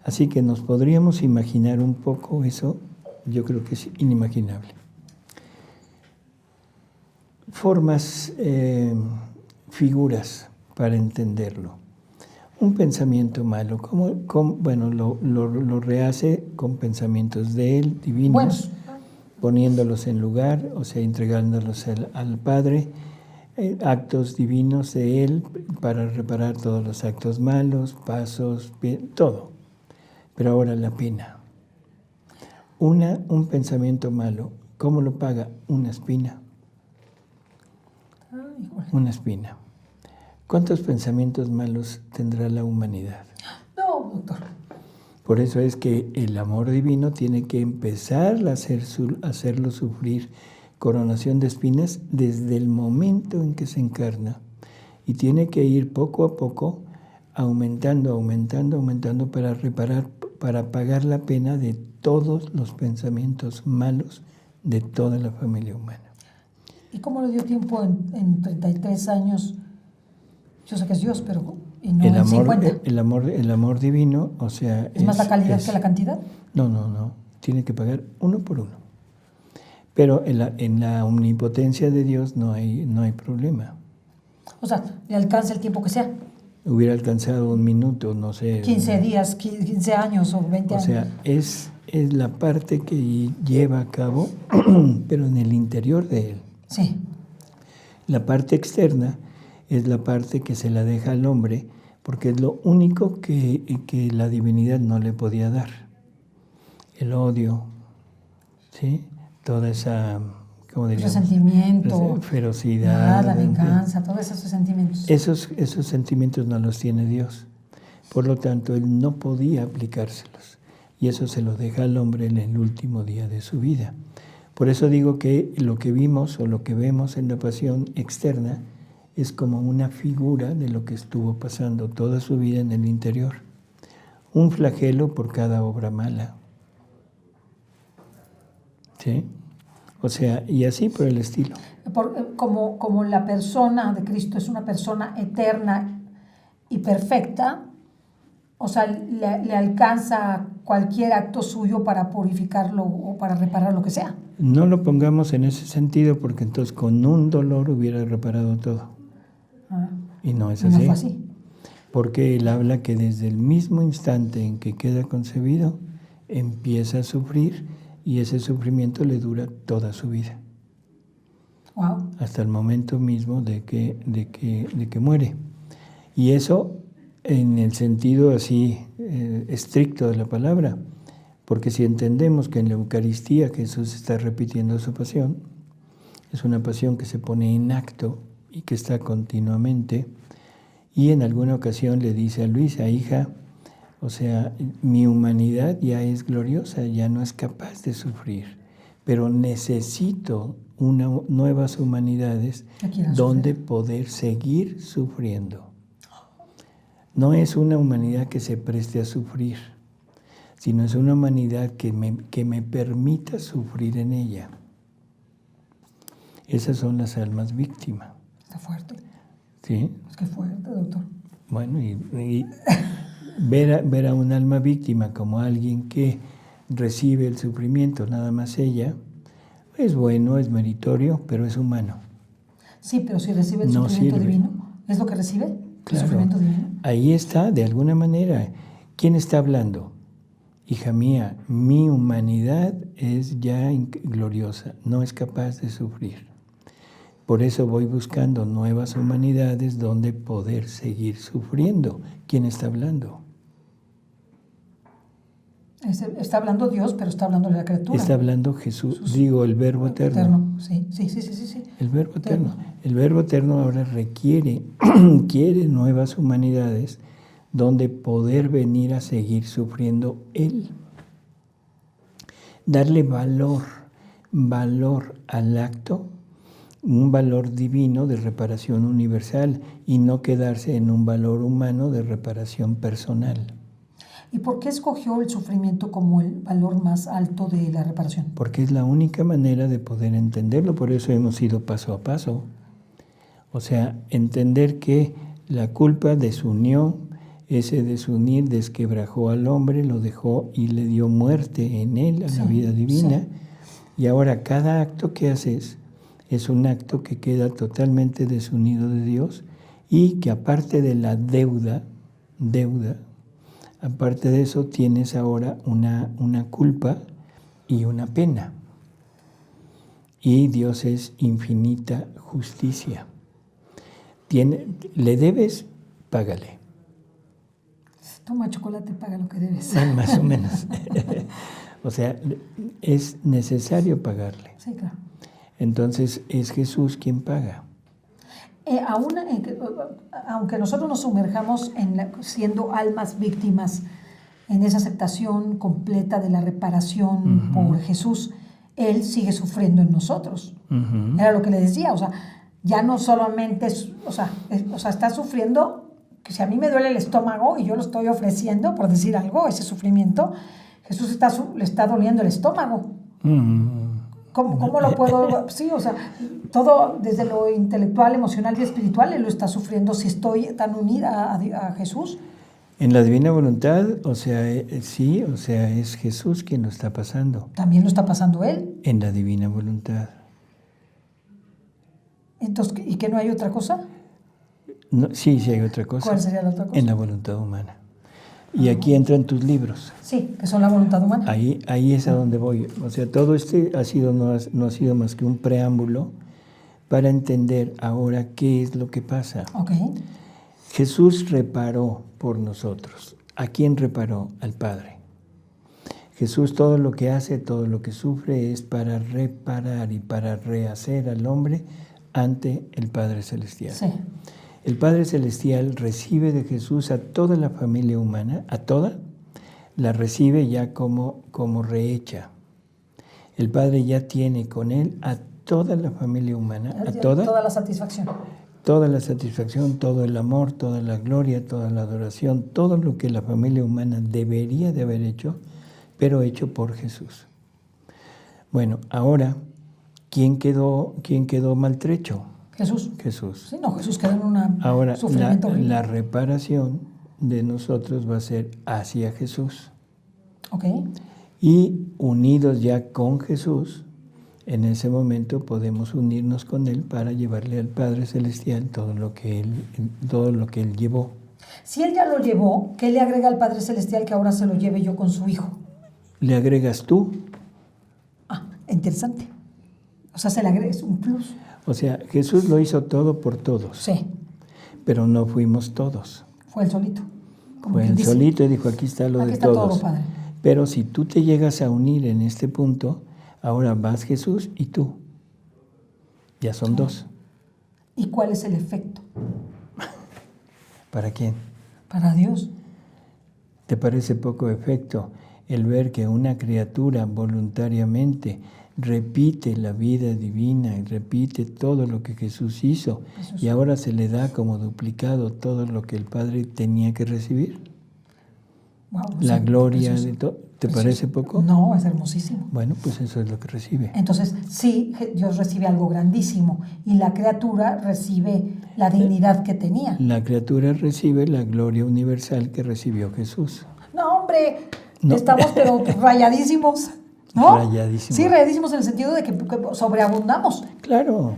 Así que nos podríamos imaginar un poco eso, yo creo que es inimaginable. Formas, figuras para entenderlo. Un pensamiento malo, lo rehace con pensamientos de Él, divinos, buenos, poniéndolos en lugar, o sea, entregándolos al Padre, actos divinos de Él para reparar todos los actos malos, pasos, todo. Pero ahora la pena. Un pensamiento malo, ¿cómo lo paga? Una espina. Una espina. ¿Cuántos pensamientos malos tendrá la humanidad? No, doctor. Por eso es que el amor divino tiene que empezar a hacerlo sufrir coronación de espinas desde el momento en que se encarna. Y tiene que ir poco a poco aumentando para reparar, para pagar la pena de todos los pensamientos malos de toda la familia humana. ¿Y cómo le dio tiempo en 33 años? Yo sé que es Dios, pero y no en 50. El amor divino, o sea... ¿Es más la calidad que la cantidad? No. Tiene que pagar uno por uno. Pero en la omnipotencia de Dios no hay problema. O sea, le alcanza el tiempo que sea. Hubiera alcanzado un minuto, no sé. 15 días, 15 años o 20 años. O sea, es la parte que lleva a cabo, pero en el interior de él. Sí. La parte externa es la parte que se la deja al hombre, porque es lo único que la divinidad no le podía dar. El odio, ¿sí? Toda esa, ¿cómo diríamos? Resentimiento, ferocidad. la venganza, todos esos sentimientos. Esos sentimientos no los tiene Dios. Por lo tanto, Él no podía aplicárselos. Y eso se lo deja al hombre en el último día de su vida. Por eso digo que lo que vimos o lo que vemos en la pasión externa es como una figura de lo que estuvo pasando toda su vida en el interior. Un flagelo por cada obra mala. ¿Sí? O sea, y así por el estilo. Como la persona de Cristo es una persona eterna y perfecta, o sea, le alcanza cualquier acto suyo para purificarlo o para reparar lo que sea. No lo pongamos en ese sentido porque entonces con un dolor hubiera reparado todo. Y no es así. No fue así. Porque Él habla que desde el mismo instante en que queda concebido, empieza a sufrir y ese sufrimiento le dura toda su vida. Wow. Hasta el momento mismo de que muere. Y eso en el sentido así estricto de la palabra, porque si entendemos que en la Eucaristía Jesús está repitiendo su pasión, es una pasión que se pone en acto y que está continuamente, y en alguna ocasión le dice a Luisa, hija, o sea, mi humanidad ya es gloriosa, ya no es capaz de sufrir, pero necesito nuevas humanidades donde poder seguir sufriendo. No es una humanidad que se preste a sufrir, sino es una humanidad que me permita sufrir en ella. Esas son las almas víctimas. Está fuerte. ¿Sí? Es que fuerte, doctor. Bueno, y ver a un alma víctima como alguien que recibe el sufrimiento, nada más ella, es bueno, es meritorio, pero es humano. Sí, pero si recibe el sufrimiento divino, ¿es lo que recibe? Claro, el sufrimiento divino. Ahí está, de alguna manera. ¿Quién está hablando? Hija mía, mi humanidad es ya gloriosa, no es capaz de sufrir. Por eso voy buscando nuevas humanidades donde poder seguir sufriendo. ¿Quién está hablando? Está hablando Dios, pero está hablando de la criatura. Está hablando Jesús, digo, el Verbo eterno. Sí. El Verbo eterno. El Verbo eterno ahora quiere nuevas humanidades donde poder venir a seguir sufriendo Él. Darle valor al acto, un valor divino de reparación universal y no quedarse en un valor humano de reparación personal. ¿Y por qué escogió el sufrimiento como el valor más alto de la reparación? Porque es la única manera de poder entenderlo, por eso hemos ido paso a paso. O sea, entender que la culpa desunió, ese desunir desquebrajó al hombre, lo dejó y le dio muerte en él, a la vida divina. Y ahora cada acto que haces es un acto que queda totalmente desunido de Dios y que aparte de la deuda, aparte de eso tienes ahora una culpa y una pena. Y Dios es infinita justicia. Le debes, págale. Toma chocolate, paga lo que debes. Más o menos. O sea, es necesario pagarle. Sí, claro. Entonces es Jesús quien paga. Aunque nosotros nos sumerjamos siendo almas víctimas en esa aceptación completa de la reparación por Jesús, Él sigue sufriendo en nosotros. Era lo que le decía, o sea, ya no solamente, o sea, está sufriendo, que si a mí me duele el estómago y yo lo estoy ofreciendo, por decir algo, ese sufrimiento, Jesús le está doliendo el estómago. ¿Cómo lo puedo? Sí, o sea, todo desde lo intelectual, emocional y espiritual, Él lo está sufriendo si estoy tan unida a Jesús. En la divina voluntad, o sea, sí, o sea, es Jesús quien lo está pasando. También lo está pasando Él. En la divina voluntad. Entonces, ¿y que no hay otra cosa? No, sí, sí hay otra cosa. ¿Cuál sería la otra cosa? En la voluntad humana. Y aquí entran tus libros. Sí, que son la voluntad humana. Ahí es a donde voy. O sea, todo no ha sido más que un preámbulo para entender ahora qué es lo que pasa. Ok. Jesús reparó por nosotros. ¿A quién reparó? Al Padre. Jesús todo lo que hace, todo lo que sufre es para reparar y para rehacer al hombre ante el Padre Celestial. Sí. El Padre Celestial recibe de Jesús a toda la familia humana, a toda, la recibe ya como rehecha. El Padre ya tiene con Él a toda la familia humana, a toda. Toda la satisfacción. Toda la satisfacción, todo el amor, toda la gloria, toda la adoración, todo lo que la familia humana debería de haber hecho, pero hecho por Jesús. Bueno, ahora, ¿quién quedó maltrecho? Jesús. Jesús. Sí, no, Jesús quedó en un Ahora, sufrimiento horrible. la reparación de nosotros va a ser hacia Jesús. Ok. Y unidos ya con Jesús, en ese momento podemos unirnos con Él para llevarle al Padre Celestial todo lo que Él llevó. Si Él ya lo llevó, ¿qué le agrega al Padre Celestial que ahora se lo lleve yo con su Hijo? ¿Le agregas tú? Ah, interesante. O sea, se le agrega, es un plus. O sea, Jesús lo hizo todo por todos. Sí. Pero no fuimos todos. Fue él solito. Fue él solito y dijo, aquí está lo aquí de está todos. Todo, Padre. Pero si tú te llegas a unir en este punto, ahora vas Jesús y tú. Ya son dos. ¿Y cuál es el efecto? ¿Para quién? Para Dios. ¿Te parece poco efecto el ver que una criatura voluntariamente repite la vida divina y repite todo lo que Jesús hizo y ahora se le da como duplicado todo lo que el Padre tenía que recibir? Wow, La gloria precioso, de todo. ¿Te precioso. parece poco? No, es hermosísimo. Bueno, pues eso es lo que recibe. Entonces, sí, Dios recibe algo grandísimo y la criatura recibe la dignidad que tenía. La criatura recibe la gloria universal que recibió Jesús. No, hombre, No. estamos pero rayadísimos, ¿no? Rayadísimos. Sí, rayadísimos en el sentido de que sobreabundamos. Claro,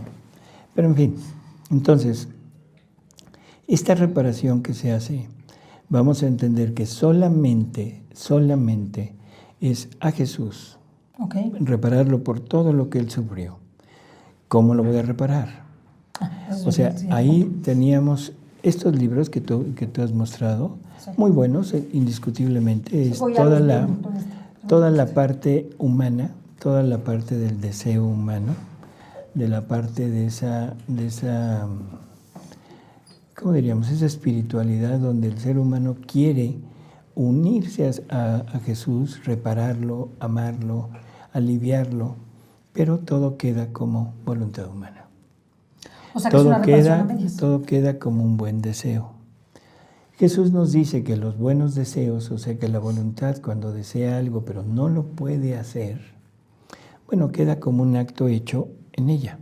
pero en fin, entonces, esta reparación que se hace, vamos a entender que solamente es a Jesús, Okay. repararlo por todo lo que Él sufrió. ¿Cómo lo voy a reparar? O sea, ahí teníamos estos libros que tú has mostrado, Sí. muy buenos, indiscutiblemente, es voy a toda los- toda la parte humana, toda la parte del deseo humano, de la parte de esa ¿cómo diríamos? Esa espiritualidad donde el ser humano quiere unirse a Jesús, repararlo, amarlo, aliviarlo, pero todo queda como voluntad humana. O sea, que es una reparación a medias. Todo queda como un buen deseo. Jesús nos dice que los buenos deseos, o sea que la voluntad cuando desea algo pero no lo puede hacer, bueno, queda como un acto hecho en ella.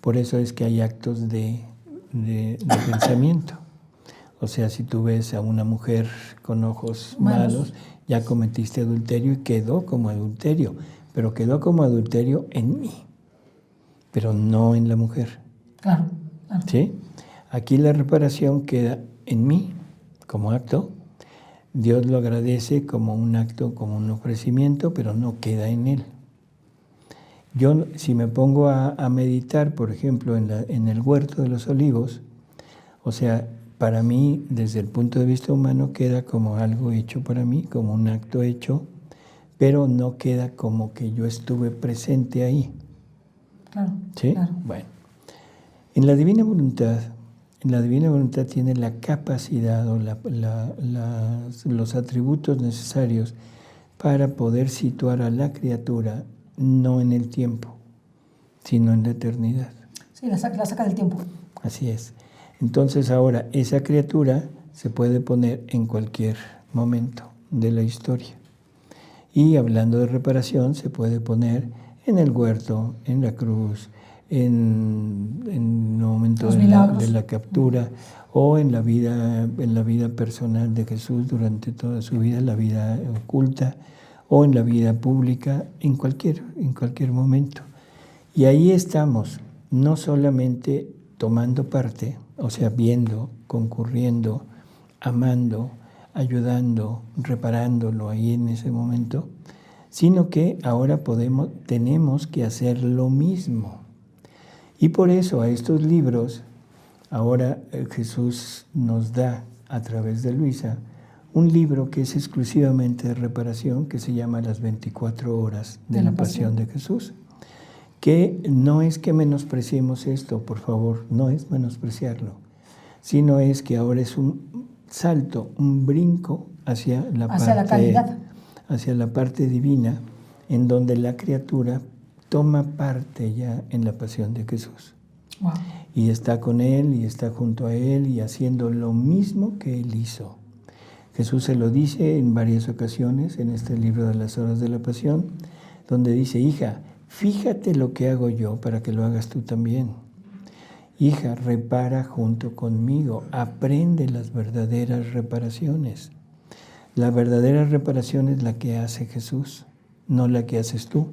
Por eso es que hay actos de pensamiento. O sea, si tú ves a una mujer con ojos malos, ya cometiste adulterio y quedó como adulterio, pero quedó como adulterio en mí, pero no en la mujer. Claro, claro. ¿Sí? Aquí la reparación queda en mí como acto. Dios lo agradece como un acto, como un ofrecimiento, pero no queda en él. Yo, si me pongo a meditar, por ejemplo, en el huerto de los olivos, o sea, para mí, desde el punto de vista humano, queda como algo hecho para mí, como un acto hecho, pero no queda como que yo estuve presente ahí. Claro, ¿Sí? claro. Bueno, en la divina voluntad, la divina voluntad tiene la capacidad o los atributos necesarios para poder situar a la criatura no en el tiempo, sino en la eternidad. Sí, la saca del tiempo. Así es. Entonces ahora esa criatura se puede poner en cualquier momento de la historia. Y hablando de reparación, se puede poner en el huerto, en la cruz, en el momento de la captura o en la vida personal de Jesús durante toda su vida, la vida oculta o en la vida pública, en cualquier momento. Y ahí estamos, no solamente tomando parte, o sea, viendo, concurriendo, amando, ayudando, reparándolo ahí en ese momento, sino que ahora tenemos que hacer lo mismo. Y por eso a estos libros, ahora Jesús nos da a través de Luisa un libro que es exclusivamente de reparación, que se llama Las 24 horas de la Pasión de Jesús. Que no es que menospreciemos esto, por favor, no es menospreciarlo, sino es que ahora es un salto, un brinco hacia la calidad, hacia la parte divina, en donde la criatura toma parte ya en la pasión de Jesús. Wow. Y está con Él, y está junto a Él, y haciendo lo mismo que Él hizo. Jesús se lo dice en varias ocasiones en este libro de las horas de la pasión, donde dice: hija, fíjate lo que hago yo para que lo hagas tú también. Hija, repara junto conmigo, aprende las verdaderas reparaciones. La verdadera reparación es la que hace Jesús, no la que haces tú.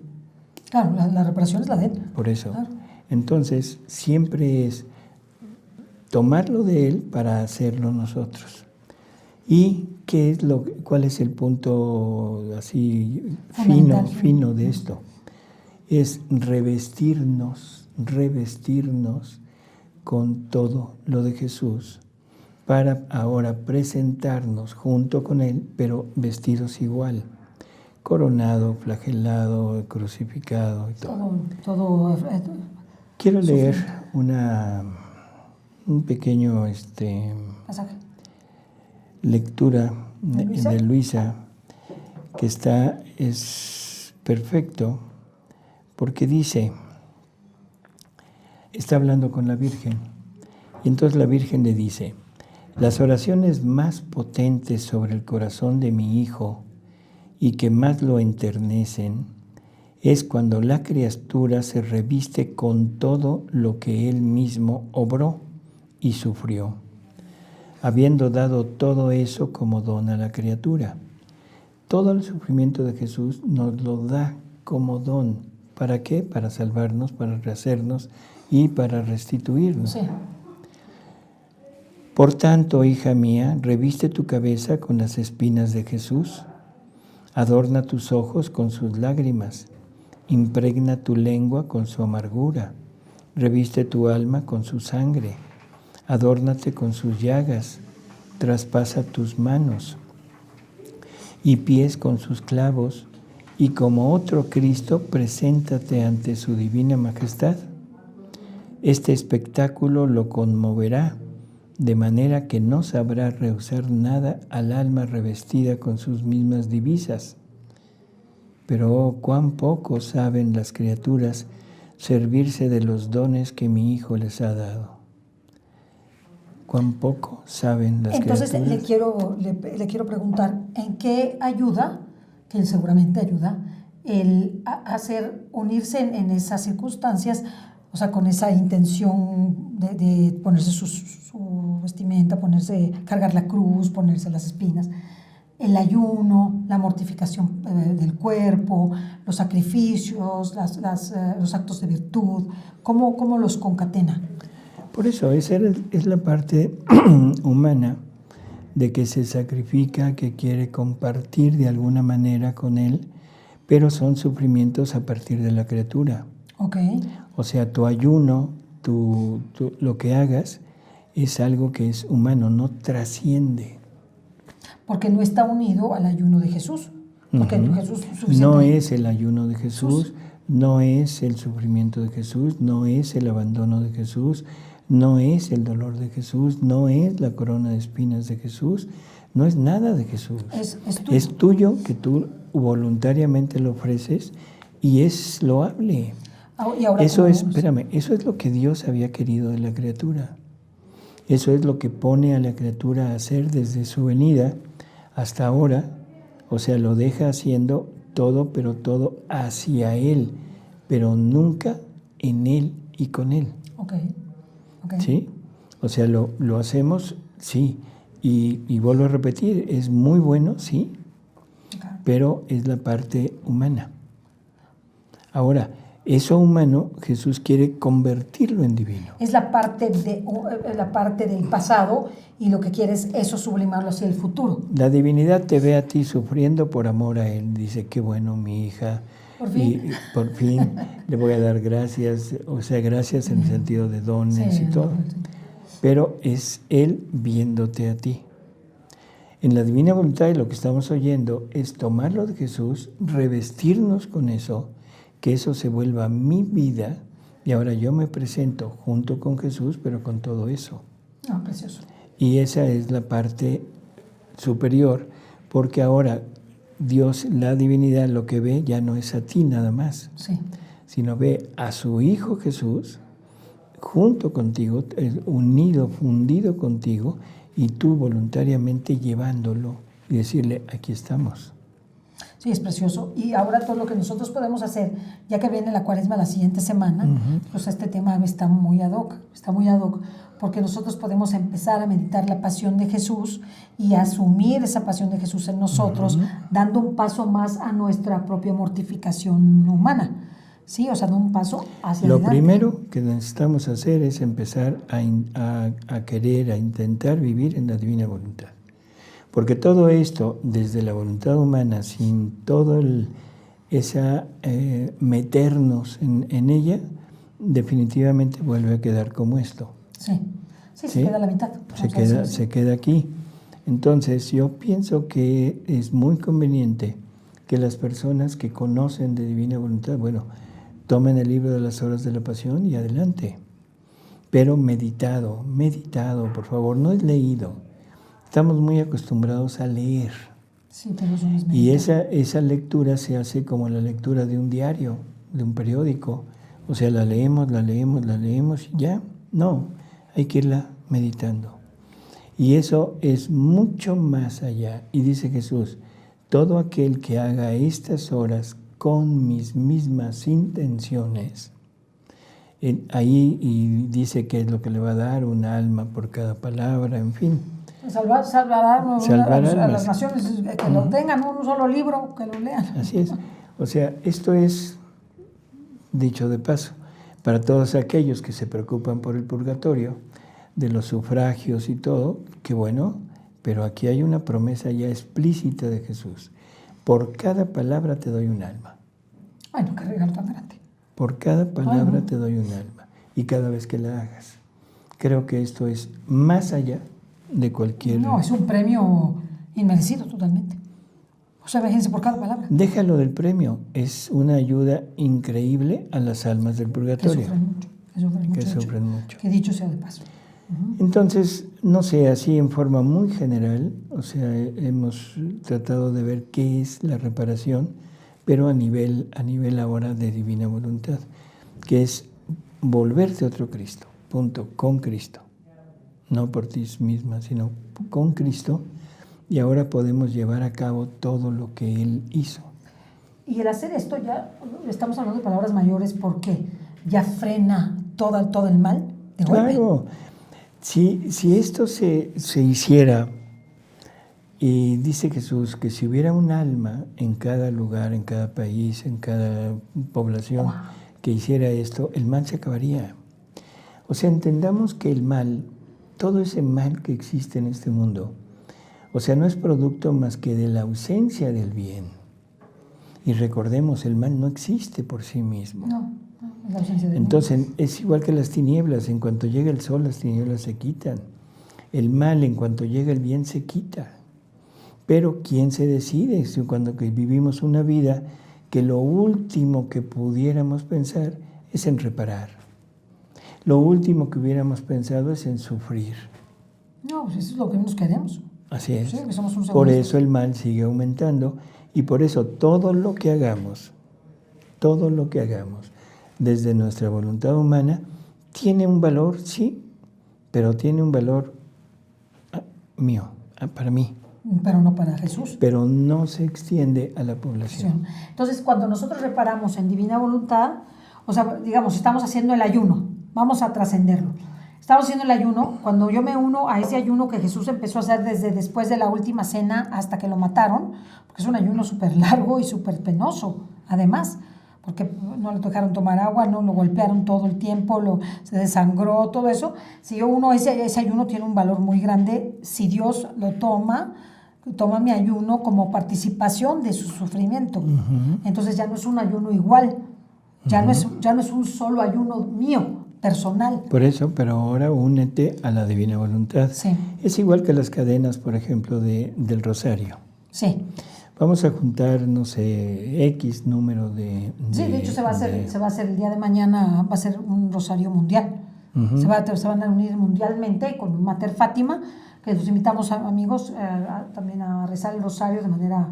Claro, la reparación es la de Él. Por eso. Claro. Entonces, siempre es tomarlo de Él para hacerlo nosotros. ¿Y cuál es el punto así fino de esto? Es revestirnos con todo lo de Jesús para ahora presentarnos junto con Él, pero vestidos igual, coronado, flagelado, crucificado y todo. Quiero leer un pequeño pasaje. Lectura de Luisa, que es perfecto, porque dice, está hablando con la Virgen, y entonces la Virgen le dice: las oraciones más potentes sobre el corazón de mi Hijo y que más lo enternecen es cuando la criatura se reviste con todo lo que Él mismo obró y sufrió, habiendo dado todo eso como don a la criatura. Todo el sufrimiento de Jesús nos lo da como don. ¿Para qué? Para salvarnos, para rehacernos y para restituirnos. Sí. Por tanto, hija mía, reviste tu cabeza con las espinas de Jesús, adorna tus ojos con sus lágrimas, impregna tu lengua con su amargura, reviste tu alma con su sangre, adórnate con sus llagas, traspasa tus manos y pies con sus clavos, y como otro Cristo, preséntate ante su divina majestad. Este espectáculo lo conmoverá, de manera que no sabrá rehusar nada al alma revestida con sus mismas divisas. Pero oh, cuán poco saben las criaturas servirse de los dones que mi Hijo les ha dado. Cuán poco saben las criaturas. Entonces le quiero preguntar, ¿en qué ayuda, que seguramente ayuda, el unirse en esas circunstancias, o sea, con esa intención de ponerse su vestimenta, cargar la cruz, ponerse las espinas, el ayuno, la mortificación del cuerpo, los sacrificios, los actos de virtud, ¿cómo los concatena? Por eso, esa es la parte humana de que se sacrifica, que quiere compartir de alguna manera con Él, pero son sufrimientos a partir de la criatura. Okay. O sea, tu ayuno, lo que hagas, es algo que es humano, no trasciende. Porque no está unido al ayuno de Jesús. Porque Jesús no es el ayuno de Jesús, no es el sufrimiento de Jesús, no es el abandono de Jesús, no es el dolor de Jesús, no es la corona de espinas de Jesús, no es nada de Jesús. Es tuyo. Es tuyo, que tú voluntariamente lo ofreces y es loable. Y ahora Eso es, ¿cómo vamos? espérame, eso es lo que Dios había querido de la criatura. Eso es lo que pone a la criatura a hacer desde su venida hasta ahora. O sea, lo deja haciendo todo, pero todo hacia Él, pero nunca en Él y con Él. Ok. ¿Sí? O sea, lo hacemos, sí. Y vuelvo a repetir, es muy bueno, sí, pero es la parte humana. Ahora, eso humano, Jesús quiere convertirlo en divino. Es la parte del pasado y lo que quiere es eso sublimarlo hacia el futuro. La divinidad te ve a ti sufriendo por amor a Él. Dice, qué bueno, mi hija. Por fin. Y por fin le voy a dar gracias. O sea, gracias en el sentido de dones Sí, y todo. Pero es Él viéndote a ti. En la divina voluntad, lo que estamos oyendo es tomarlo de Jesús, revestirnos con eso, que eso se vuelva mi vida, y ahora yo me presento junto con Jesús, pero con todo eso. Ah, precioso. Y esa es la parte superior, porque ahora Dios, la divinidad, lo que ve ya no es a ti nada más, Sí. sino ve a su Hijo Jesús junto contigo, unido, fundido contigo, y tú voluntariamente llevándolo y decirle, aquí estamos. Sí, es precioso. Y ahora todo lo que nosotros podemos hacer, ya que viene la Cuaresma la siguiente semana, pues este tema está muy ad hoc, porque nosotros podemos empezar a meditar la pasión de Jesús y asumir esa pasión de Jesús en nosotros, dando un paso más a nuestra propia mortificación humana. Sí, o sea, dando un paso hacia Lo adelante. primero que necesitamos hacer es empezar a querer, a intentar vivir en la divina voluntad. Porque todo esto, desde la voluntad humana, sin todo meternos en ella, definitivamente vuelve a quedar como esto. Sí, se queda a la mitad. Se queda aquí. Entonces, yo pienso que es muy conveniente que las personas que conocen de divina voluntad, tomen el libro de las horas de la pasión y adelante. Pero meditado, por favor, no es leído. Estamos muy acostumbrados a leer. Sí, pero eso no es Y meditar. esa lectura se hace como la lectura de un diario, de un periódico. O sea, la leemos y ya. No, hay que irla meditando. Y eso es mucho más allá. Y dice Jesús, todo aquel que haga estas horas con mis mismas intenciones, ahí y dice que es lo que le va a dar un alma por cada palabra, en fin. Salvará a las almas. naciones que lo tengan, un solo libro, que lo lean. Así es. O sea, esto es, dicho de paso, para todos aquellos que se preocupan por el purgatorio, de los sufragios y todo, que bueno, pero aquí hay una promesa ya explícita de Jesús. Por cada palabra te doy un alma. Ay, no, qué regalo tan grande. Por cada palabra te doy un alma. Y cada vez que la hagas. Creo que esto es más allá de cualquier... No, es un premio inmerecido totalmente. O sea, véjense por cada palabra. Déjalo del premio. Es una ayuda increíble a las almas del Que purgatorio. sufren mucho. Que dicho sea de paso. Entonces, no sé, así en forma muy general, o sea, hemos tratado de ver qué es la reparación, pero a nivel ahora de divina voluntad, que es volverte otro Cristo, punto, con Cristo. No por ti misma, sino con Cristo, y ahora podemos llevar a cabo todo lo que Él hizo. Y el hacer esto ya, estamos hablando de palabras mayores, porque ya frena todo el mal de golpe. Claro. Si esto se hiciera, y dice Jesús que si hubiera un alma en cada lugar, en cada país, en cada población que hiciera esto, el mal se acabaría. O sea, entendamos que el mal, todo ese mal que existe en este mundo, o sea, no es producto más que de la ausencia del bien. Y recordemos, el mal no existe por sí mismo. No, es la ausencia del Entonces, es igual que las tinieblas. En cuanto llega el sol, las tinieblas se quitan. El mal, en cuanto llega el bien, se quita. Pero ¿quién se decide? Cuando vivimos una vida que lo último que pudiéramos pensar es en reparar. lo último que hubiéramos pensado es en sufrir. No, pues eso es lo que menos queremos. Así es. Sí, que somos un Por segundo. eso el mal sigue aumentando y por eso todo lo que hagamos desde nuestra voluntad humana tiene un valor, sí, pero tiene un valor mío, para mí. Pero no para Jesús. Pero no se extiende a la población. Entonces, cuando nosotros reparamos en divina voluntad, o sea, digamos, estamos haciendo el ayuno, vamos a trascenderlo. Estamos haciendo el ayuno, cuando yo me uno a ese ayuno que Jesús empezó a hacer desde después de la última cena hasta que lo mataron, porque es un ayuno súper largo y súper penoso, además, porque no le dejaron tomar agua, no lo golpearon todo el tiempo, se desangró, todo eso. Si yo uno, ese ayuno tiene un valor muy grande, si Dios lo toma mi ayuno como participación de su sufrimiento. Uh-huh. Entonces ya no es un ayuno igual, ya no es un solo ayuno mío, personal. Por eso, pero ahora únete a la divina voluntad. Sí. Es igual que las cadenas, por ejemplo, del rosario. Sí. Vamos a juntar, no sé, X número de... Sí, de hecho se va a hacer el día de mañana, va a ser un rosario mundial. Uh-huh. Se van a unir mundialmente con Mater Fátima, que los invitamos a amigos también a rezar el rosario de manera,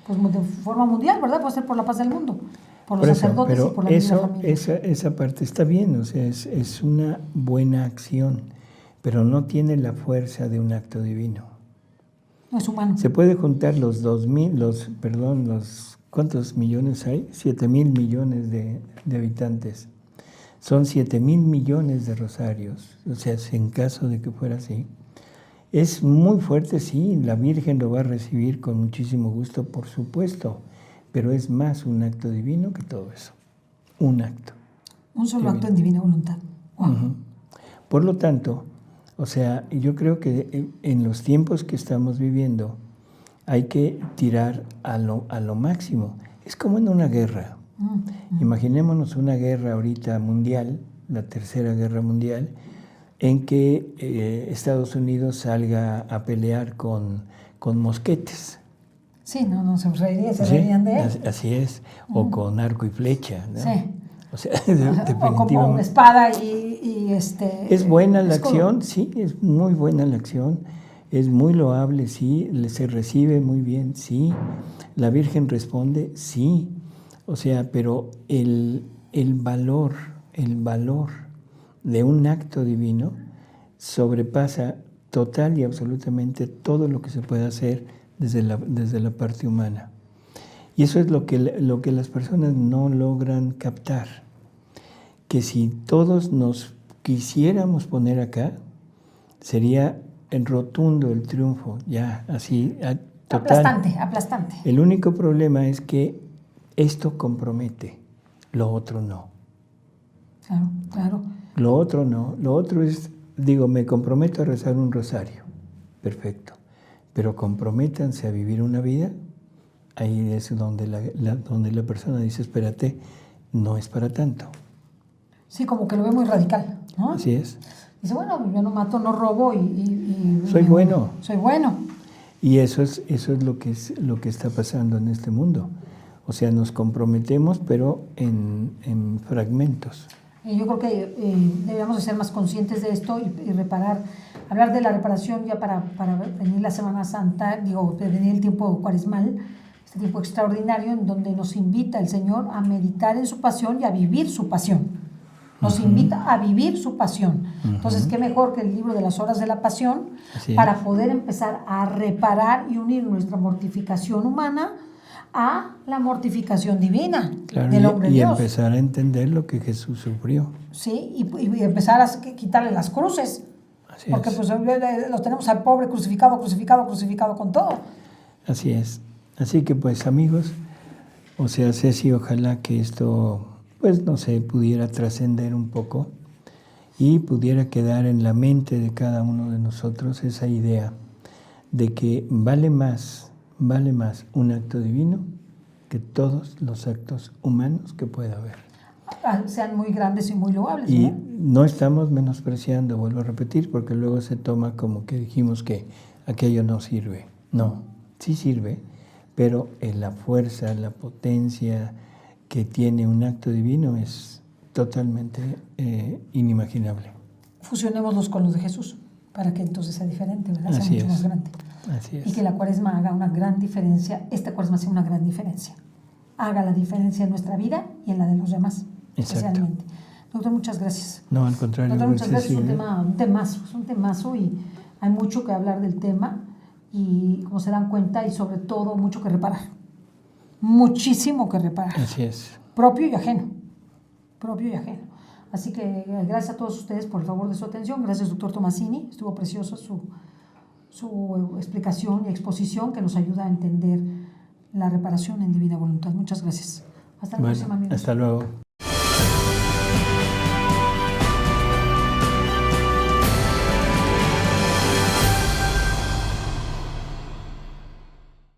pues de forma mundial, ¿verdad? Puede ser por la paz del mundo, por los sacerdotes y por la misma familia. Esa parte está bien, o sea, es una buena acción, pero no tiene la fuerza de un acto divino. No es humano. Se puede juntar los ¿cuántos millones hay? 7,000 millones de habitantes. Son 7,000 millones de rosarios, o sea, en caso de que fuera así. Es muy fuerte, sí, la Virgen lo va a recibir con muchísimo gusto, por supuesto, pero es más un acto divino que todo eso. Un acto. Un solo acto en divina voluntad. Wow. Uh-huh. Por lo tanto, o sea, yo creo que en los tiempos que estamos viviendo hay que tirar a lo máximo. Es como en una guerra. Uh-huh. Imaginémonos una guerra ahorita mundial, la Tercera Guerra Mundial, en que Estados Unidos salga a pelear con mosquetes. Sí, no, se reirían de él. Así es, o con arco y flecha, ¿no? Sí. O sea, definitivamente. O como una espada y ¿Es buena la acción? Sí, es muy buena la acción. Es muy loable, sí. Se recibe muy bien, sí. La Virgen responde, sí. O sea, pero el valor de un acto divino sobrepasa total y absolutamente todo lo que se puede hacer desde la parte humana. Y eso es lo que las personas no logran captar. Que si todos nos quisiéramos poner acá, sería en rotundo el triunfo, ya así, total. Aplastante. El único problema es que esto compromete, lo otro no. Claro. Lo otro no, lo otro es, me comprometo a rezar un rosario, perfecto, pero comprométanse a vivir una vida, ahí es donde la persona dice, espérate, no es para tanto. Sí, como que lo ve muy radical, ¿no? Así es. Dice, bueno, yo no mato, no robo y soy bueno. Soy bueno. Y eso es lo que está pasando en este mundo. O sea, nos comprometemos, pero en fragmentos. Yo creo que deberíamos de ser más conscientes de esto y reparar, hablar de la reparación ya para venir la Semana Santa, venir el tiempo cuaresmal, este tiempo extraordinario en donde nos invita el Señor a meditar en su pasión y a vivir su pasión. Nos invita a vivir su pasión. Entonces, qué mejor que el libro de las horas de la pasión para poder empezar a reparar y unir nuestra mortificación humana a la mortificación divina del hombre Dios. Y empezar a entender lo que Jesús sufrió. Sí, y empezar a quitarle las cruces. Así porque es. Pues los tenemos al pobre crucificado con todo. Así es. Así que pues amigos, o sea, Ceci, ojalá que esto, pues no sé, pudiera trascender un poco y pudiera quedar en la mente de cada uno de nosotros esa idea de que vale más un acto divino que todos los actos humanos que pueda haber. Sean muy grandes y muy loables. Y no estamos menospreciando, vuelvo a repetir, porque luego se toma como que dijimos que aquello no sirve. No, sí sirve, pero la fuerza, la potencia que tiene un acto divino es totalmente inimaginable. Fusionémoslos con los de Jesús para que entonces sea diferente, ¿verdad? Sea Así mucho es. más grande. Así es. Y que la Cuaresma haga una gran diferencia, esta Cuaresma sea una gran diferencia. Haga la diferencia en nuestra vida y en la de los demás, Exacto. especialmente. Doctor, muchas gracias. No, al contrario. Doctor, muchas gracias. Es Cecilia. un temazo y hay mucho que hablar del tema y como se dan cuenta y sobre todo mucho que reparar. Muchísimo que reparar. Así es. Propio y ajeno. Propio y ajeno. Así que gracias a todos ustedes por el favor de su atención. Gracias, doctor Tomasini. Estuvo preciosa su explicación y exposición que nos ayuda a entender la reparación en divina voluntad. Muchas gracias. Hasta la próxima, amigos. Hasta luego.